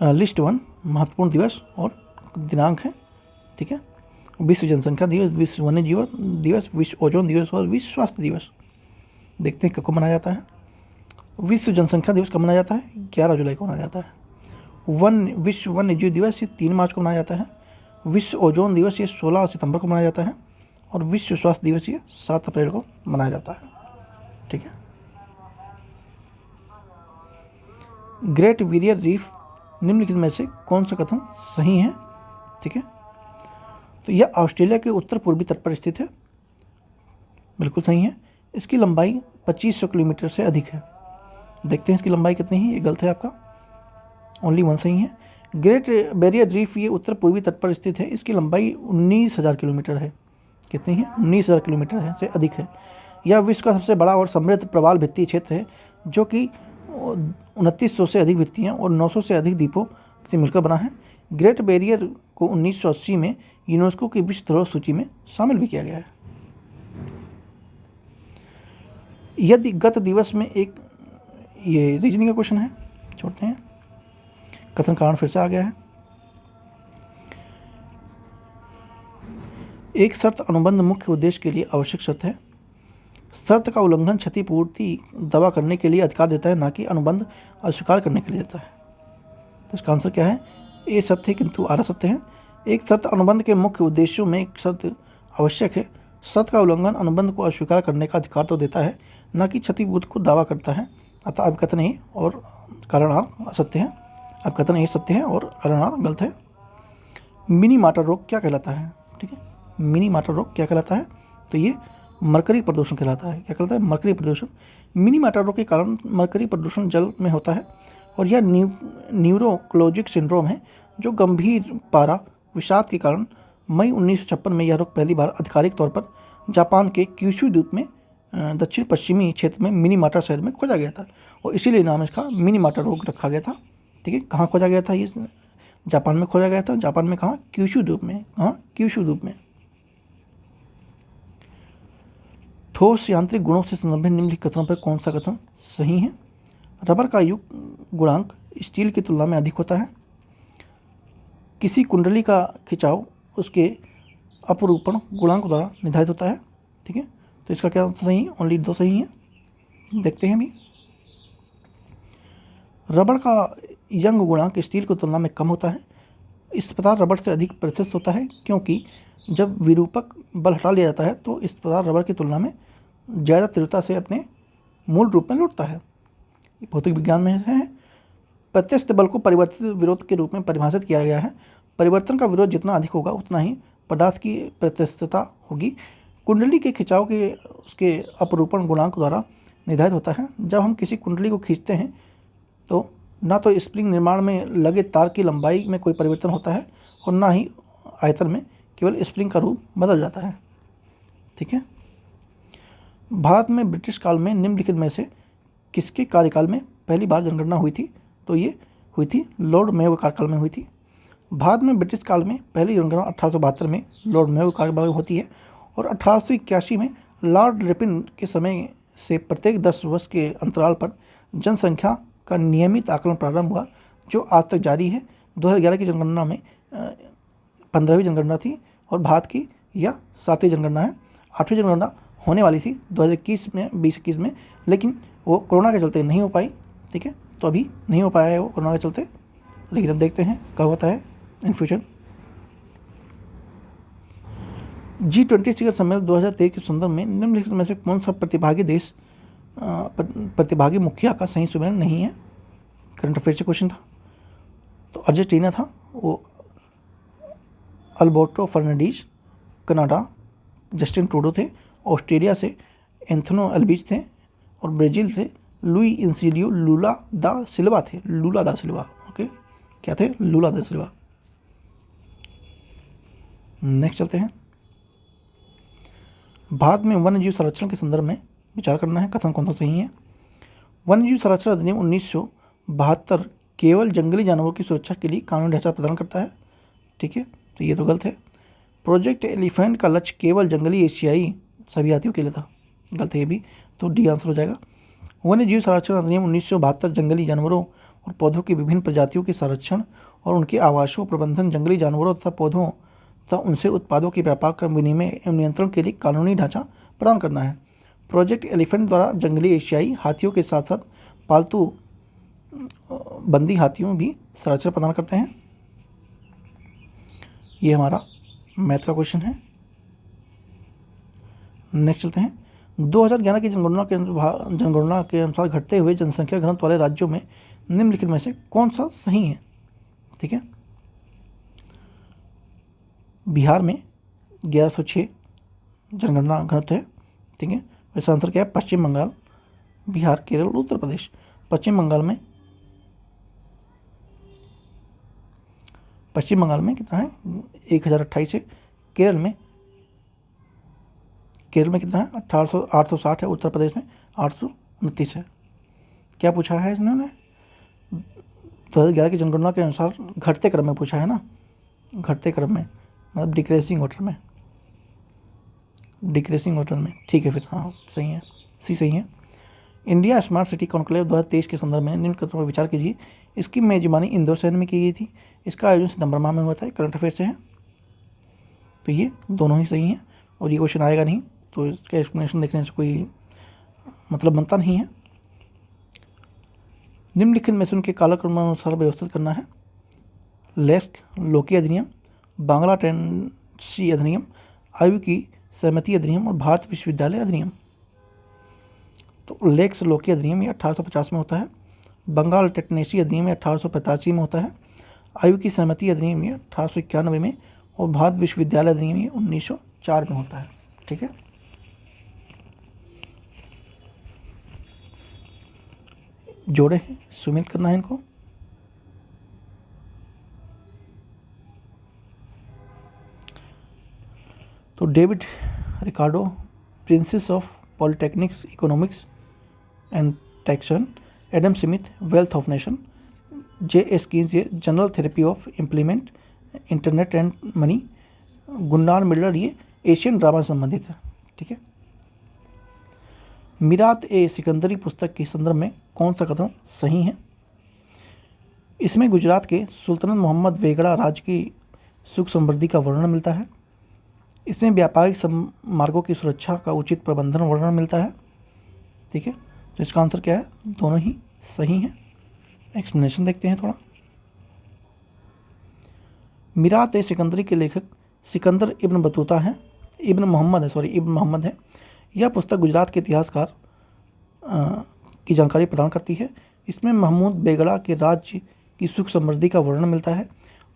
लिस्ट 1 महत्वपूर्ण दिवस और दिनांक है, ठीक है। विश्व जनसंख्या दिवस, विश्व वन्य जीव दिवस, विश्व ओजोन दिवस और विश्व स्वास्थ्य दिवस। देखते हैं कब मनाया जाता है। विश्व जनसंख्या दिवस कब मनाया जाता है? 11 जुलाई को मनाया जाता है। विश्व वन्य जीव दिवस ये 3 मार्च को मनाया जाता है। विश्व ओजोन दिवस ये 16 सितंबर को मनाया जाता है और विश्व स्वास्थ्य दिवस ये 7 अप्रैल को मनाया जाता है, ठीक है। ग्रेट बैरियर रीफ निम्नलिखित में से कौन सा कथन सही है? ठीक है, तो यह ऑस्ट्रेलिया के उत्तर पूर्वी तट पर स्थित है, बिल्कुल सही है। इसकी लंबाई 2500 किलोमीटर से अधिक है। देखते हैं इसकी लंबाई कितनी है। ये गलत है आपका, ओनली 1 सही है। ग्रेट बैरियर रीफ ये उत्तर पूर्वी तट पर स्थित है। इसकी लंबाई 19,000 किलोमीटर है। कितनी है? 19,000 किलोमीटर है से अधिक है। यह विश्व का सबसे बड़ा और समृद्ध प्रवाल भित्ति क्षेत्र है, जो कि 2900 से अधिक भित्तियाँ और 900 से अधिक द्वीपों से मिलकर बना है। ग्रेट बैरियर को 1980 में यूनेस्को की विश्व धरोहर सूची में शामिल भी किया गया है। यदि गत दिवस में एक, ये रीजनिंग का क्वेश्चन है, छोड़ते हैं। कथन कारण फिर से आ गया है। एक शर्त अनुबंध मुख्य उद्देश्य के लिए आवश्यक शर्त है। शर्त का उल्लंघन क्षतिपूर्ति दावा करने के लिए अधिकार देता है, ना कि अनुबंध अस्वीकार करने के लिए देता है। तो इसका आंसर क्या है? ए सत्य है किंतु आर असत्य है। एक शर्त अनुबंध के मुख्य उद्देश्यों में एक शर्त आवश्यक है। शर्त का उल्लंघन अनुबंध को अस्वीकार करने का अधिकार तो देता है, न कि क्षतिपूर्ति को दावा करता है। अतः अब कथन ए और कारण आर असत्य है। अब कथन ए सत्य है और कारण आर गलत है। मिनी माटर रोग क्या कहलाता है? ठीक है, मिनी माटर रोग क्या कहलाता है? तो ये मरकरी प्रदूषण कहलाता है। क्या कहलाता है? मरकरी प्रदूषण। मिनी माटर रोग के कारण मरकरी प्रदूषण जल में होता है और यह न्यूरोकोलॉजिक सिंड्रोम है, जो गंभीर पारा विषाद के कारण मई 1956 में यह रोग पहली बार आधिकारिक तौर पर जापान के क्यूशू द्वीप में दक्षिण पश्चिमी क्षेत्र में मिनीमाटा शहर में खोजा गया था और इसीलिए नाम इसका मिनीमाटा रोग रखा गया था। ठीक है, कहाँ खोजा गया था? ये जापान में खोजा गया था। जापान में कहाँ? क्यूशू द्वीप में। कहाँ? क्यूशू द्वीप में। ठोस यांत्रिक गुणों से संबंधित निम्नलिखित कथनों पर कौन सा कथन सही है? रबर का युग गुणांक स्टील की तुलना में अधिक होता है। किसी कुंडली का खिंचाव उसके अपरूपण गुणांक द्वारा निर्धारित होता है। ठीक है, तो इसका क्या सही है? ओनली 2 सही है। देखते हैं भी। रबर का यंग गुणांक स्टील की तुलना में कम होता है। इस प्रकार रबर से अधिक प्रशस्त होता है, क्योंकि जब विरूपक बल हटा लिया जाता है तो इस प्रकार रबर की तुलना में ज़्यादा तीव्रता से अपने मूल रूप में लौटता है। भौतिक विज्ञान में है। प्रत्यस्थ बल को परिवर्तित विरोध के रूप में परिभाषित किया गया है। परिवर्तन का विरोध जितना अधिक होगा उतना ही पदार्थ की प्रत्यस्थता होगी। कुंडली के खिंचाव के उसके अपरूपण गुणांक द्वारा निर्धारित होता है। जब हम किसी कुंडली को खींचते हैं तो ना तो स्प्रिंग निर्माण में लगे तार की लंबाई में कोई परिवर्तन होता है और ना ही आयतन में, केवल स्प्रिंग का रूप बदल जाता है। ठीक है, भारत में ब्रिटिश काल में निम्नलिखित में से किसके कार्यकाल में पहली बार जनगणना हुई थी? तो ये हुई थी लॉर्ड मेयो कार्यकाल में हुई थी। भारत में ब्रिटिश काल में पहली जनगणना 1872 में लॉर्ड मेयो कार्यकाल में होती है और 1881 में लॉर्ड रिपन के समय से प्रत्येक 10 वर्ष के अंतराल पर जनसंख्या का नियमित आकलन प्रारंभ हुआ, जो आज तक जारी है। 2011 की जनगणना में 15वीं जनगणना थी और भारत की यह 7वीं जनगणना है। 8वीं जनगणना होने वाली थी 2021 में, 2021 में, लेकिन वो कोरोना के चलते नहीं हो पाई। ठीक है, तो अभी नहीं हो पाया है वो कोरोना के चलते, लेकिन अब देखते हैं कब होता है इन फ्यूचर। G20 शिखर सम्मेलन 2023 के संदर्भ में निम्नलिखित में से कौन सा प्रतिभागी मुखिया का सही सम्मेलन नहीं है? करंट अफेयर से क्वेश्चन था। तो अर्जेंटीना था वो Alberto Fernandez, Canada Justin Trudeau थे, ऑस्ट्रेलिया से एंथोनी अल्बिज थे और ब्राज़ील से लुई इनसिलियो लूला दा सिल्वा थे। लूला दा सिल्वा, ओके, क्या थे? लूला दा सिल्वा। नेक्स्ट चलते हैं। भारत में वन्यजीव संरक्षण के संदर्भ में विचार करना है। कथन कौन सा सही है? वन्यजीव संरक्षण अधिनियम 1972 केवल जंगली जानवरों की सुरक्षा के लिए कानूनी ढांचा प्रदान करता है। ठीक है, तो ये तो गलत है। प्रोजेक्ट एलिफेंट का लक्ष्य केवल जंगली एशियाई सभी जातियों के लिए था। गलत है ये भी, तो डी आंसर हो जाएगा। वन्यजीव संरक्षण अधिनियम 1972 जंगली जानवरों और पौधों की विभिन्न प्रजातियों के संरक्षण और उनके आवासों, प्रबंधन, जंगली जानवरों तथा पौधों तथा उनसे उत्पादों के व्यापार का विनिमय एवं नियंत्रण के लिए कानूनी ढांचा प्रदान करना है। प्रोजेक्ट एलिफेंट द्वारा जंगली एशियाई हाथियों के साथ साथ पालतू बंदी हाथियों भी संरक्षण प्रदान करते हैं। ये हमारा मैथ का क्वेश्चन है। नेक्स्ट चलते हैं। 2011 की जनगणना के अनुसार घटते हुए जनसंख्या घनत्व वाले राज्यों में निम्नलिखित में से कौन सा सही है? ठीक है, बिहार में 1106 जनगणना घनत्व है। ठीक है, इसका आंसर क्या है? पश्चिम बंगाल, बिहार, केरल, उत्तर प्रदेश। पश्चिम बंगाल में कितना है? 1028 है। केरल में कितना है? 860 है। उत्तर प्रदेश में 829 है। क्या पूछा है इन्होंने? 2011 की जनगणना के अनुसार घटते क्रम में पूछा है ना, घटते क्रम में मतलब डिक्रेसिंग ऑर्डर में। ठीक है फिर, हाँ सही है, सी सही है। इंडिया स्मार्ट सिटी कॉन्क्लेव 2023 के संदर्भ में निम्न कदमों पर विचार कीजिए। इसकी मेजबानी इंदौर शहर में की गई थी। इसका आयोजन सितंबर माह में हुआ था। करंट अफेयर से है, तो ये दोनों ही सही हैं और ये क्वेश्चन आएगा नहीं, तो इसका एक्सप्लेनेशन देखने से कोई मतलब बनता नहीं है। निम्नलिखित में से उनके कालक्रमानुसार व्यवस्थित करना है। लेस्क लोकी अधिनियम, बांग्ला टेनेंसी अधिनियम, आयु की सहमति अधिनियम और भारत विश्वविद्यालय अधिनियम। तो लेक्स लोकी अधिनियम ये 1850 में होता है। बंगाल टेनेंसी अधिनियम 1885 में होता है। आयु की सहमति अधिनियम ये 1891 में और भारत विश्वविद्यालय अधिनियम ये 1904 में होता है। ठीक है, जोड़े हैं, सुमित करना है इनको। तो David Ricardo, principles of polytechnics, economics and taxation, Adam Smith, wealth of nation, J.S. Keynes, ये general theory of employment, interest and money, Gunnar Myrdal, ये एशियन ड्रामा से संबंधित है। ठीक है, मिरात ए सिकंदरी पुस्तक के संदर्भ में कौन सा कदम सही है? इसमें गुजरात के सुल्तान मोहम्मद वेगड़ा राज्य की सुख समृद्धि का वर्णन मिलता है। इसमें व्यापारिक मार्गों की सुरक्षा का उचित प्रबंधन वर्णन मिलता है। ठीक है, तो इसका आंसर क्या है? दोनों ही सही हैं। एक्सप्लेनेशन देखते हैं थोड़ा। मिरात ए सिकंदरी के लेखक सिकंदर इब्न बतूता हैं, इब्न मोहम्मद है। यह पुस्तक गुजरात के इतिहासकार की जानकारी प्रदान करती है। इसमें महमूद बेगड़ा के राज्य की सुख समृद्धि का वर्णन मिलता है।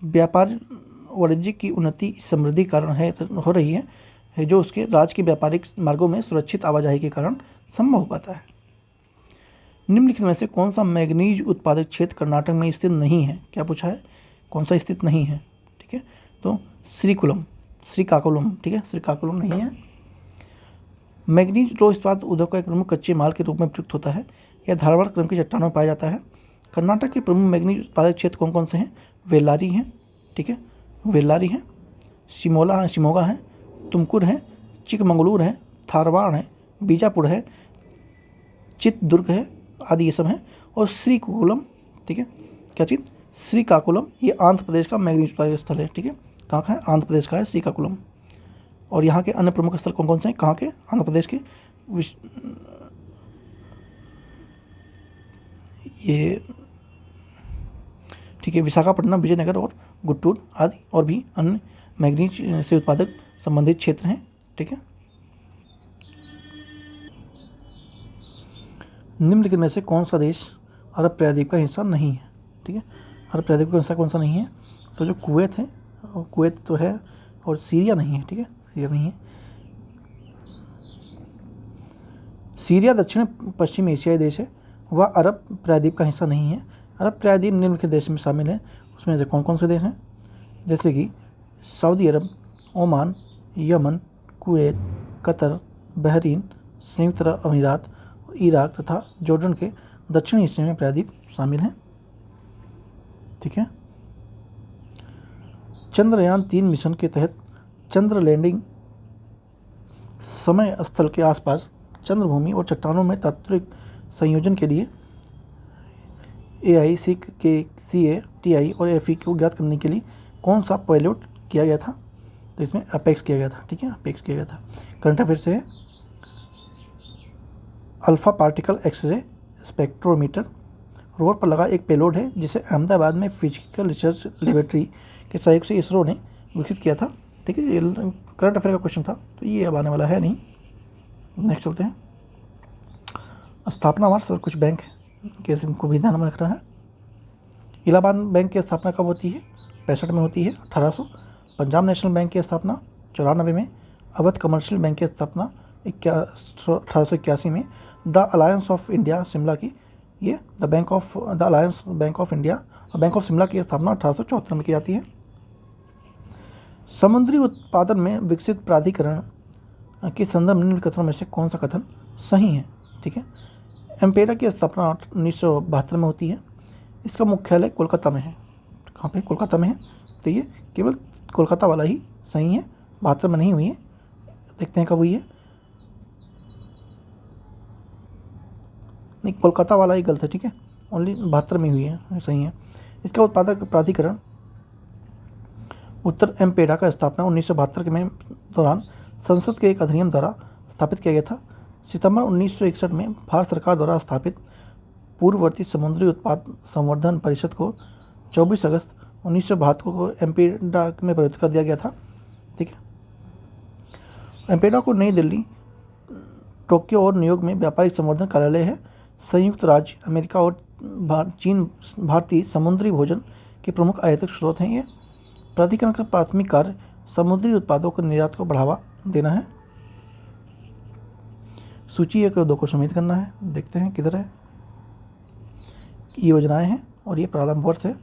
व्यापार वाणिज्य की उन्नति इस समृद्धि कारण हो रही है जो उसके राज्य के व्यापारिक मार्गों में सुरक्षित आवाजाही के कारण संभव हो पाता है। निम्नलिखित में से कौन सा मैग्नीज उत्पादक क्षेत्र कर्नाटक में स्थित नहीं है? क्या पूछा है? कौन सा स्थित नहीं है? ठीक है, तो श्रीकाकुलम। ठीक है, श्रीकाकुलम नहीं है। मैग्नीज लो इस्पात उद्योग का एक प्रमुख कच्चे माल के रूप में प्रयुक्त होता है। यह धारवाड़ क्रम की चट्टानों में पाया जाता है। कर्नाटक के प्रमुख मैग्नीज उत्पादक क्षेत्र कौन कौन से हैं? वेल्लारी हैं, ठीक है, वेल्लारी हैं, शिमोगा है, तुमकुर है, चिकमंगलूर है, धारवाड़ है, बीजापुर है, चित्रदुर्ग है, आदि ये सब हैं। और श्रीकाकुलम, ठीक है, क्या चीज़? श्रीकाकुलम, ये आंध्र प्रदेश का मैग्नीज उत्पादक स्थल है। ठीक है, कहाँ का है? आंध्र प्रदेश का है श्रीकाकुलम। और यहाँ के अन्य प्रमुख स्थल कौन कौन से हैं? कहाँ के? आंध्र प्रदेश के ये, ठीक है, विशाखापट्टनम, विजयनगर और गुंटूर आदि और भी अन्य मैग्नीज से उत्पादक संबंधित क्षेत्र हैं। ठीक है, निम्नलिखित में से कौन सा देश अरब प्रायद्वीप का हिस्सा नहीं है? ठीक है, अरब प्रायद्वीप का हिस्सा कौन सा नहीं है? तो जो कुवैत है, कुवैत तो है, और सीरिया नहीं है। ठीक है, सीरिया नहीं है। सीरिया दक्षिण पश्चिम एशियाई देश है, वह अरब प्रायद्वीप का हिस्सा नहीं है। अरब प्रायद्वीप निम्नलिखित देश में शामिल है। उसमें से कौन कौन से देश हैं? जैसे कि Saudi Arab, Oman, Yemen, Kuwait, Qatar, Bahrain, संयुक्त अरब अमीरात, इराक तथा जॉर्डन के दक्षिणी हिस्से में प्रायद्वीप शामिल हैं। ठीक है, चंद्रयान 3 मिशन के तहत चंद्र लैंडिंग समय स्थल के आसपास चंद्रभूमि और चट्टानों में तात्विक संयोजन के लिए AI, SIC, CA, TI और FE को ज्ञात करने के लिए कौन सा पायलट किया गया था? तो इसमें अपेक्स किया गया था। ठीक है, अपेक्स किया गया था। करंट अफेयर से है, alpha particle x-ray spectrometer rover पर लगा एक पेलोड है जिसे अहमदाबाद में फिजिकल रिसर्च लेबोरेटरी के सहयोग से इसरो ने विकसित किया था। ठीक है, ये करंट अफेयर का क्वेश्चन था, तो ये अब आने वाला है नहीं। नेक्स्ट चलते हैं, स्थापना वर्ष और कुछ बैंक कैसे इनको भी ध्यान में रखना है। इलाहाबाद बैंक की स्थापना कब होती है? 65 में होती है, 1800। पंजाब नेशनल बैंक की स्थापना 94 में। अवध कमर्शियल बैंक की स्थापना 1881 में। The alliance of India Shimla की, ये the alliance bank of India और बैंक ऑफ शिमला की स्थापना 1874 में की जाती है। समुद्री उत्पादन में विकसित प्राधिकरण के संदर्भ में निम्न कथनों में से कौन सा कथन सही है? ठीक है, एम्पेरा की स्थापना 1972 में होती है। इसका मुख्यालय कोलकाता में है। कहाँ पे? कोलकाता में है। तो ये केवल कोलकाता वाला ही सही है, 72 में नहीं हुई है। देखते हैं कब हुई है। नहीं, कोलकाता वाला ही गलत है। ठीक है, ओनली 72 में हुई है, सही है। इसका उत्पादक प्राधिकरण उत्तर एम्पेडा का स्थापना 1972 के में दौरान संसद के एक अधिनियम द्वारा स्थापित किया गया था। सितंबर 1961 में भारत सरकार द्वारा स्थापित पूर्ववर्ती समुद्री उत्पाद संवर्धन परिषद को 24 अगस्त 1972 को एम्पेडा में परिवर्तित कर दिया गया था। ठीक है, एम्पेडा को नई दिल्ली, टोक्यो और न्यूयॉर्क में व्यापारिक संवर्धन कार्यालय है। संयुक्त राज्य अमेरिका और चीन भारतीय समुद्री भोजन के प्रमुख आयातक स्रोत हैं। ये प्राधिकरण का प्राथमिक कार्य समुद्री उत्पादों के निर्यात को बढ़ावा देना है। सूची 1 और 2 को समेत करना है। देखते हैं किधर है। ये योजनाएं हैं और ये प्रारंभ वर्ष है।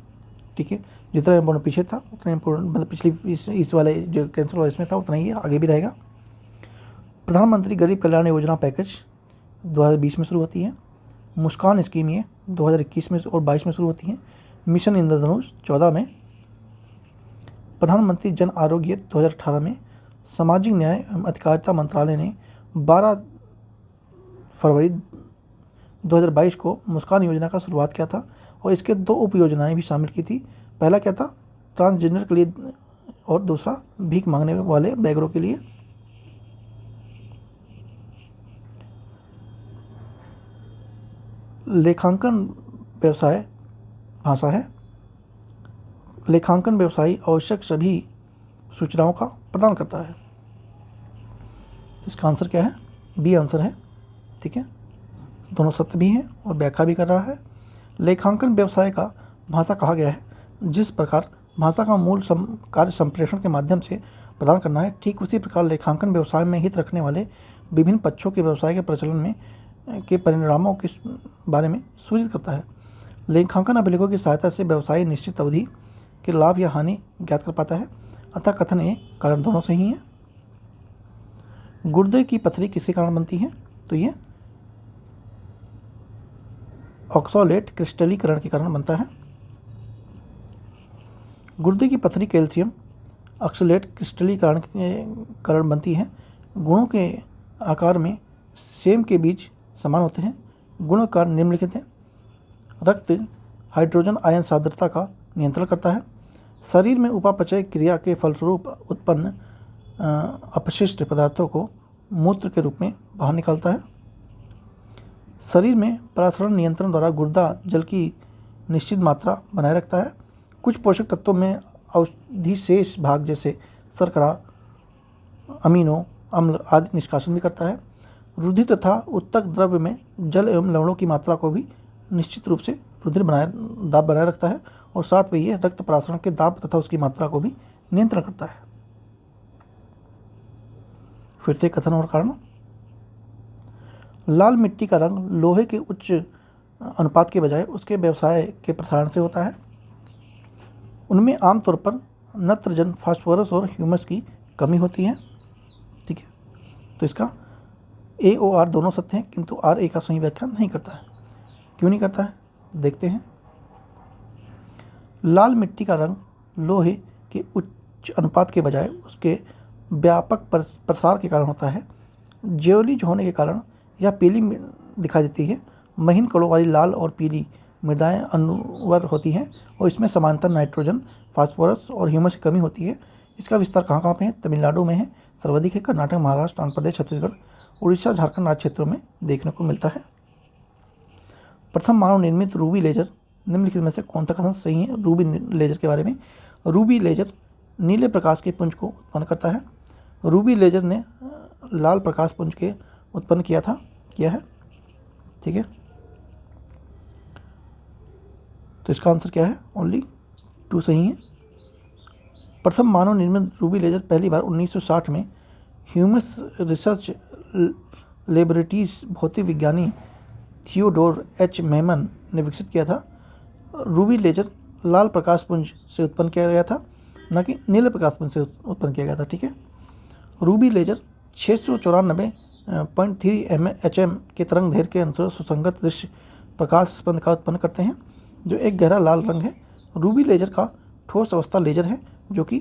ठीक है, जितना इम्पोर्टेंट पीछे था उतना इम्पोर्टेंट, मतलब पिछली इस वाले जो कैंसिल हुआ इसमें था उतना ही आगे भी रहेगा। प्रधानमंत्री गरीब कल्याण योजना पैकेज 2020 में शुरू होती है। मुस्कान स्कीम ये 2021 में और 22 में शुरू होती है। मिशन इंद्रधनुष 14 में। प्रधानमंत्री जन आरोग्य 2018 में। सामाजिक न्याय एवं अधिकारिता मंत्रालय ने 12 फरवरी 2022 को मुस्कान योजना का शुरुआत किया था और इसके 2 उप योजनाएं भी शामिल की थी। पहला क्या था? ट्रांसजेंडर के लिए और दूसरा भीख मांगने वाले बेघरों के लिए। लेखांकन व्यवसाय भाषा है। लेखांकन व्यवसायी आवश्यक सभी सूचनाओं का प्रदान करता है। इसका आंसर क्या है? बी आंसर है। ठीक है, दोनों सत्य भी हैं और व्याख्या भी कर रहा है। लेखांकन व्यवसाय का भाषा कहा गया है जिस प्रकार भाषा का मूल कार्य संप्रेषण के माध्यम से प्रदान करना है, ठीक उसी प्रकार लेखांकन व्यवसाय में हित रखने वाले विभिन्न पक्षों के व्यवसाय के प्रचलन में के परिणामों के बारे में सूचित करता है। लेखांकन अभिलेखों की सहायता से व्यवसायी निश्चित अवधि के लाभ या हानि ज्ञात कर पाता है। अतः कथन ए कारण दोनों सही हैं। गुर्दे की पथरी किसके कारण बनती है? तो ये ऑक्सोलेट क्रिस्टलीकरण के कारण बनता है। गुर्दे की पथरी कैल्शियम ऑक्सोलेट क्रिस्टलीकरण के कारण बनती है। गुणों के आकार में सेम के बीज समान होते हैं। गुण कार्य निम्नलिखित हैं। रक्त हाइड्रोजन आयन सांद्रता का नियंत्रण करता है। शरीर में उपापचय क्रिया के फलस्वरूप उत्पन्न अपशिष्ट पदार्थों को मूत्र के रूप में बाहर निकालता है। शरीर में परासरण नियंत्रण द्वारा गुर्दा जल की निश्चित मात्रा बनाए रखता है। कुछ पोषक तत्वों में औषधि शेष भाग जैसे शर्करा, अमीनो अम्ल आदि निष्कासन भी करता है। रुधिर तथा उत्तक द्रव्य में जल एवं लवणों की मात्रा को भी निश्चित रूप से दाब बनाए रखता है और साथ में ये रक्त परासरण के दाब तथा उसकी मात्रा को भी नियंत्रण करता है। फिर से कथन और कारण। लाल मिट्टी का रंग लोहे के उच्च अनुपात के बजाय उसके व्यवसाय के प्रसारण से होता है। उनमें आमतौर पर नत्रजन, फास्फोरस और ह्यूमस की कमी होती है। ठीक है, तो इसका ए और आर दोनों सत्य हैं, किंतु आर ए का सही व्याख्या नहीं करता है। क्यों नहीं करता है? देखते हैं। लाल मिट्टी का रंग लोहे के उच्च अनुपात के बजाय उसके व्यापक प्रसार के कारण होता है। ज्योलिज होने के कारण यह पीली दिखाई देती है। महीन कणों वाली लाल और पीली मृदाएं अनुवर होती हैं और इसमें समानांतर नाइट्रोजन, फास्फोरस और ह्यूमस की कमी होती है। इसका विस्तार कहाँ पे है? तमिलनाडु में है, सर्वाधिक है कर्नाटक, महाराष्ट्र, आंध्र प्रदेश, छत्तीसगढ़, उड़ीसा, झारखंड राज्य क्षेत्रों में देखने को मिलता है। प्रथम मानव निर्मित रूबी लेजर निम्नलिखित में से कौन सा कथन सही है? रूबी लेजर के बारे में, रूबी लेजर नीले प्रकाश के पुंज को उत्पन्न करता है। रूबी लेजर ने लाल प्रकाश पुंज के उत्पन्न किया है, ठीक है। तो इसका आंसर क्या है? ओनली 2 सही है। प्रथम मानव निर्मित रूबी लेजर पहली बार 1960 में ह्यूमस रिसर्च लेबोरेटरीज भौतिक विज्ञानी थियोडोर एच मेमन ने विकसित किया था। रूबी लेजर लाल प्रकाश पुंज से उत्पन्न किया गया था, न कि नीले प्रकाश पुंज से उत्पन्न किया गया था, ठीक है। रूबी लेजर 694.3 HM के तरंग दैर्ध्य के अनुसार सुसंगत दृश्य प्रकाश स्पंद का उत्पन्न करते हैं, जो एक गहरा लाल रंग है। रूबी लेजर का ठोस अवस्था लेजर है, जो कि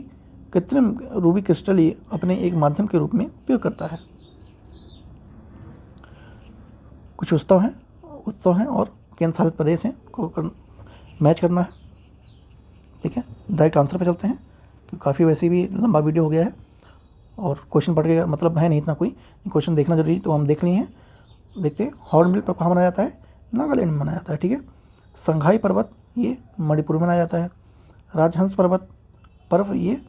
कृत्रिम रूबी क्रिस्टल अपने एक माध्यम के रूप में उपयोग करता है। कुछ उत्सव हैं और केंद्र शासित प्रदेश हैं को मैच करना है, ठीक है। डायरेक्ट आंसर पे चलते हैं, क्योंकि काफ़ी वैसे भी लंबा वीडियो हो गया है और क्वेश्चन पढ़ के मतलब है नहीं इतना कोई, क्वेश्चन देखना जरूरी, तो हम देख लिए हैं। देखते हैं हॉर्नबिल पर्व कहाँ मनाया जाता है? नागालैंड में मनाया जाता है, ठीक है। संघाई पर्वत ये मणिपुर में मनाया जाता है। राजहंस पर्व ये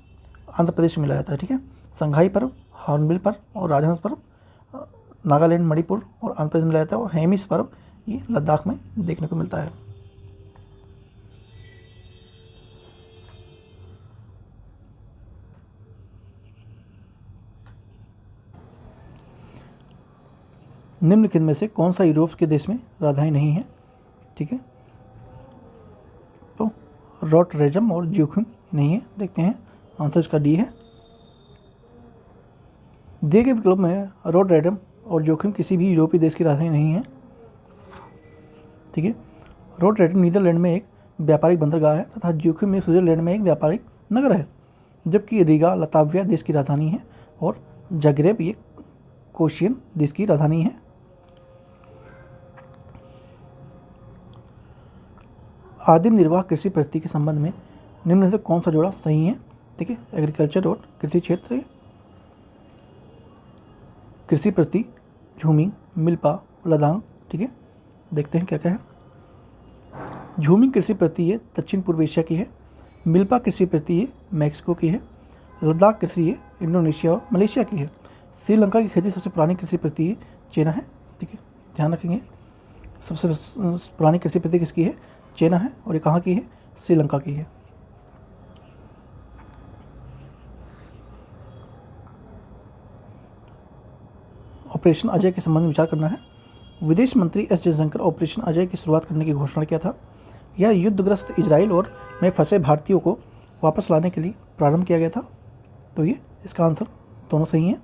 आंध्र प्रदेश में मनाया जाता है, ठीक है। संघाई पर्व, हॉर्नबिल पर्व और राजहंस पर्व नागालैंड, मणिपुर और आंध्र प्रदेश में मनाया जाता है। और हेमिस पर्व ये लद्दाख में देखने को मिलता है। निम्नलिखित में से कौन सा यूरोप के देश में राजधानी नहीं है? ठीक है, तो रोटरडैम और जोखिम नहीं है। देखते हैं आंसर इसका डी है। दिए गए विकल्प में रोटरडैम और जोखिम किसी भी यूरोपीय देश की राजधानी नहीं है। ठीक है, रोटरडैम नीदरलैंड में एक व्यापारिक बंदरगाह है तथा जोखिम में स्विट्जरलैंड में एक व्यापारिक नगर है, जबकि रीगा लताविया देश की राजधानी है और जाग्रेब ये क्रोएशियन देश की राजधानी है। आदिम निर्वाह कृषि पद्धति के संबंध में निम्न से कौन सा जोड़ा सही है? ठीक है, एग्रीकल्चर और कृषि क्षेत्र, कृषि पद्धति, झूमिंग, मिल्पा, लदांग। ठीक है, देखते हैं क्या क्या है। झूमिंग कृषि पद्धति ये दक्षिण पूर्व एशिया की है। मिल्पा कृषि पद्धति ये मैक्सिको की है। लद्दाख कृषि ये इंडोनेशिया और मलेशिया की है। श्रीलंका की खेती सबसे पुरानी कृषि पद्धति ये चीना है। ठीक है, ध्यान रखेंगे, सबसे पुरानी कृषि पद्धति किसकी है? चीना है। और ये कहाँ की है? श्रीलंका की है। ऑपरेशन अजय के संबंध में विचार करना है। विदेश मंत्री एस जयशंकर ऑपरेशन अजय की शुरुआत करने की घोषणा किया था। यह युद्धग्रस्त इजराइल और में फंसे भारतीयों को वापस लाने के लिए प्रारंभ किया गया था। तो ये इसका आंसर दोनों सही है।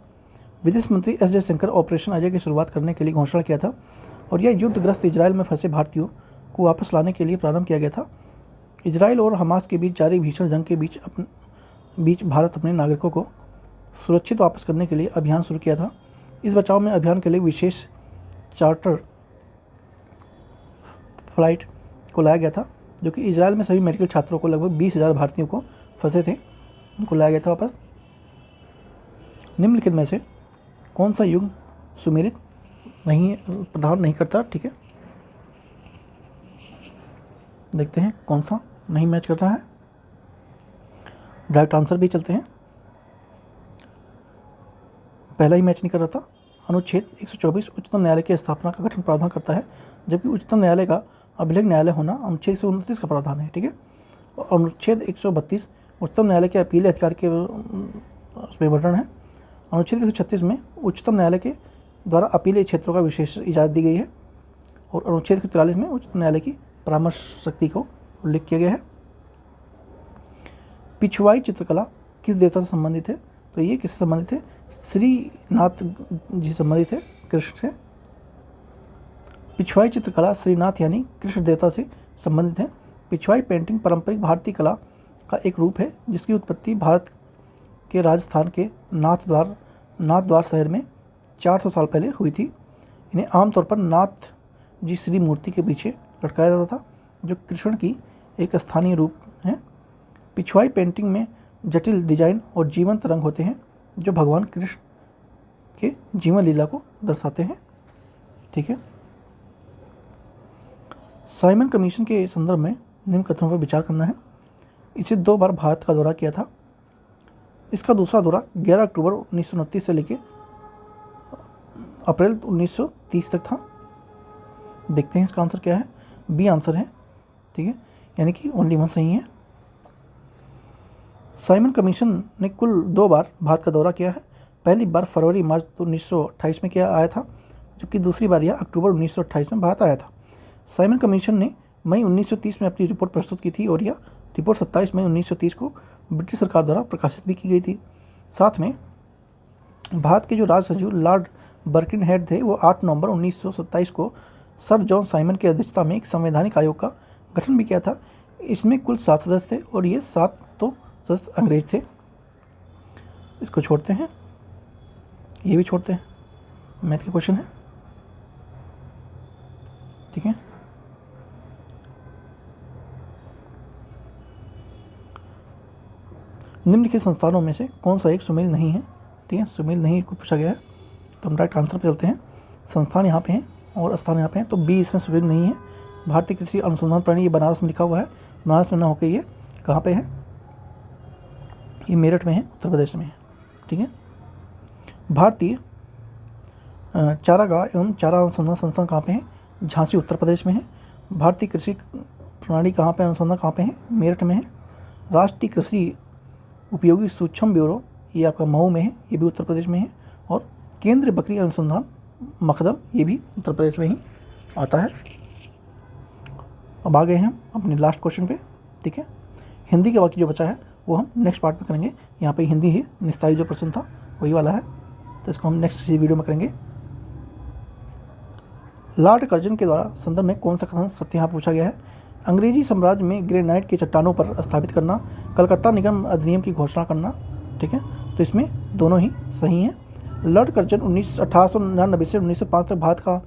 विदेश मंत्री एस जयशंकर ऑपरेशन अजय की शुरुआत करने के लिए घोषणा किया था और यह युद्धग्रस्त इजराइल में फंसे भारतीयों को वापस लाने के लिए प्रारंभ किया गया था। इजराइल और हमास के बीच जारी भीषण जंग के बीच भारत अपने नागरिकों को सुरक्षित वापस करने के लिए अभियान शुरू किया था। इस बचाव में अभियान के लिए विशेष चार्टर फ्लाइट को लाया गया था, जो कि इजराइल में सभी मेडिकल छात्रों को लगभग 20,000 भारतीयों को फंसे थे उनको लाया गया था वापस। निम्नलिखित में से कौन सा युग सुमेलित नहीं प्रदान नहीं करता? ठीक है, देखते हैं कौन सा नहीं मैच कर रहा है। डायरेक्ट आंसर भी चलते हैं। पहला ही मैच नहीं कर रहा था। अनुच्छेद 124 उच्चतम न्यायालय की स्थापना का गठन प्रावधान करता है, जबकि उच्चतम न्यायालय का अभिलेख न्यायालय होना अनुच्छेद 129 का प्रावधान है। ठीक है, और अनुच्छेद 132 उच्चतम न्यायालय के अपील अधिकार के उसमें वर्णन है। अनुच्छेद 136 में उच्चतम न्यायालय के द्वारा अपीलीय क्षेत्रों का विशेष इजाज़त दी गई है और अनुच्छेद 143 में उच्चतम न्यायालय की परामर्श शक्ति को उल्लेख किया गया है। पिछवाई चित्रकला किस देवता से संबंधित है? तो ये किससे संबंधित है? श्रीनाथ जी से संबंधित है, कृष्ण से। पिछवाई चित्रकला श्रीनाथ यानी कृष्ण देवता से संबंधित है। पिछवाई पेंटिंग पारंपरिक भारतीय कला का एक रूप है जिसकी उत्पत्ति भारत के राजस्थान के नाथद्वार शहर में 400 साल पहले हुई थी। इन्हें आमतौर पर नाथ जी श्री मूर्ति के पीछे लटकाया जाता था। जो कृष्ण की एक स्थानीय रूप है। पिछवाई पेंटिंग में जटिल डिजाइन और जीवंत रंग होते हैं जो भगवान कृष्ण के जीवन लीला को दर्शाते हैं। ठीक है। साइमन कमीशन के संदर्भ में निम्न कथनों पर विचार करना है। इसे 2 बार भारत का दौरा किया था। इसका दूसरा दौरा 11 अक्टूबर 1929 से लेकर अप्रैल 1930 तक था। देखते हैं इसका आंसर क्या है। बी आंसर है। ठीक है, यानी कि ओनली 1 सही है। साइमन कमीशन ने कुल 2 बार भारत का दौरा किया है। पहली बार फरवरी मार्च 1928 में किया आया था, जबकि दूसरी बार यह अक्टूबर 1928 में भारत आया था। साइमन कमीशन ने मई 1930 में अपनी रिपोर्ट प्रस्तुत की थी और यह रिपोर्ट 27 मई 1930 को ब्रिटिश सरकार द्वारा प्रकाशित भी की गई थी। साथ में भारत के जो राज सचिव लॉर्ड बर्किनहेड थे वो 8 नवंबर 1927 को सर जॉन साइमन की अध्यक्षता में एक संवैधानिक आयोग का गठन भी किया था। इसमें कुल 7 सदस्य थे और ये 7 तो सदस्य अंग्रेज थे। इसको छोड़ते हैं, ये भी छोड़ते हैं। मैथ के क्वेश्चन है। ठीक है, निम्नलिखित संस्थानों में से कौन सा एक सुमेल नहीं है। ठीक है, सुमेल नहीं को पूछा गया है, तो हम डायरेक्ट आंसर पे चलते हैं। संस्थान यहाँ पे हैं और स्थान यहाँ पे हैं, तो बी इसमें सुमेल नहीं है। भारतीय कृषि अनुसंधान परिषद, ये बनारस में लिखा हुआ है। बनारस में ना होकर ये कहाँ पे है, ये मेरठ में है, उत्तर प्रदेश में है। ठीक है। भारतीय चारागाह एवं चारा अनुसंधान संस्थान कहाँ पे है, झांसी उत्तर प्रदेश में है। भारतीय कृषि प्रणाली कहाँ पे अनुसंधान कहाँ पे है, मेरठ में है। राष्ट्रीय कृषि उपयोगी सूक्ष्म ब्यूरो ये आपका मऊ में है, ये भी उत्तर प्रदेश में है। और केंद्रीय बकरी अनुसंधान मखदम, ये भी उत्तर प्रदेश में ही आता है। अब आ गए हैं हम अपने लास्ट क्वेश्चन पे। ठीक है, हिंदी का बाकी जो बचा है वो हम नेक्स्ट पार्ट में करेंगे। यहाँ पे हिंदी ही निस्तारी जो प्रश्न था वही वाला है, तो इसको हम नेक्स्ट इसी वीडियो में करेंगे। लॉर्ड कर्जन के द्वारा संदर्भ में कौन सा कथन सत्य यहाँ पूछा गया है। अंग्रेजी साम्राज्य में ग्रेनाइट के चट्टानों पर स्थापित करना, कलकत्ता निगम अधिनियम की घोषणा करना। ठीक है, तो इसमें दोनों ही सही हैं। लॉर्ड कर्जन 1899 से 1905 तक भारत का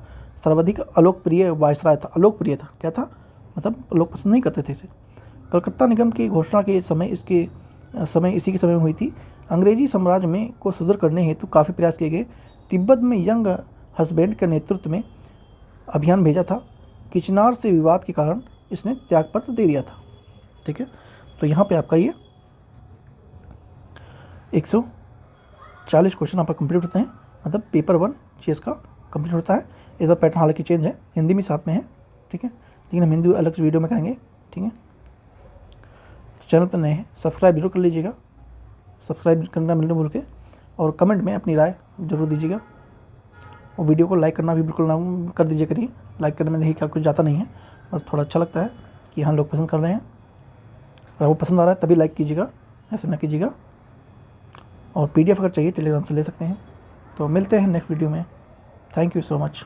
सर्वाधिक अलोकप्रिय वायसराय था। अलोकप्रिय था, क्या था, मतलब लोग पसंद नहीं करते थे इसे। कलकत्ता निगम की घोषणा के समय इसी के समय में हुई थी। अंग्रेजी साम्राज्य में को सुदृढ़ करने हेतु काफ़ी प्रयास किए गए। तिब्बत में यंग हस्बैंड के नेतृत्व में अभियान भेजा था। किचनार से विवाद के कारण इसने त्यागपत्र दे दिया था। ठीक है, तो यहाँ पे आपका ये 140 क्वेश्चन आपका कंप्लीट होते हैं, मतलब पेपर 1 चीज़ का कंप्लीट होता है। इधर पैटर्न हालांकि चेंज है, हिंदी में साथ में है। ठीक है, लेकिन हम हिंदी अलग से वीडियो में करेंगे। ठीक है, चैनल पर नए हैं सब्सक्राइब जरूर कर लीजिएगा, सब्सक्राइब करना मिलने भूल के, और कमेंट में अपनी राय जरूर दीजिएगा। और वीडियो को लाइक करना भी बिल्कुल ना कर दीजिए करिए। लाइक करने में नहीं क्या कुछ जाता नहीं है, बस थोड़ा अच्छा लगता है कि हाँ लोग पसंद कर रहे हैं। अगर वो पसंद आ रहा है तभी लाइक कीजिएगा, ऐसे ना कीजिएगा। और PDF अगर चाहिए टेलीग्राम से ले सकते हैं। तो मिलते हैं नेक्स्ट वीडियो में। Thank you so much.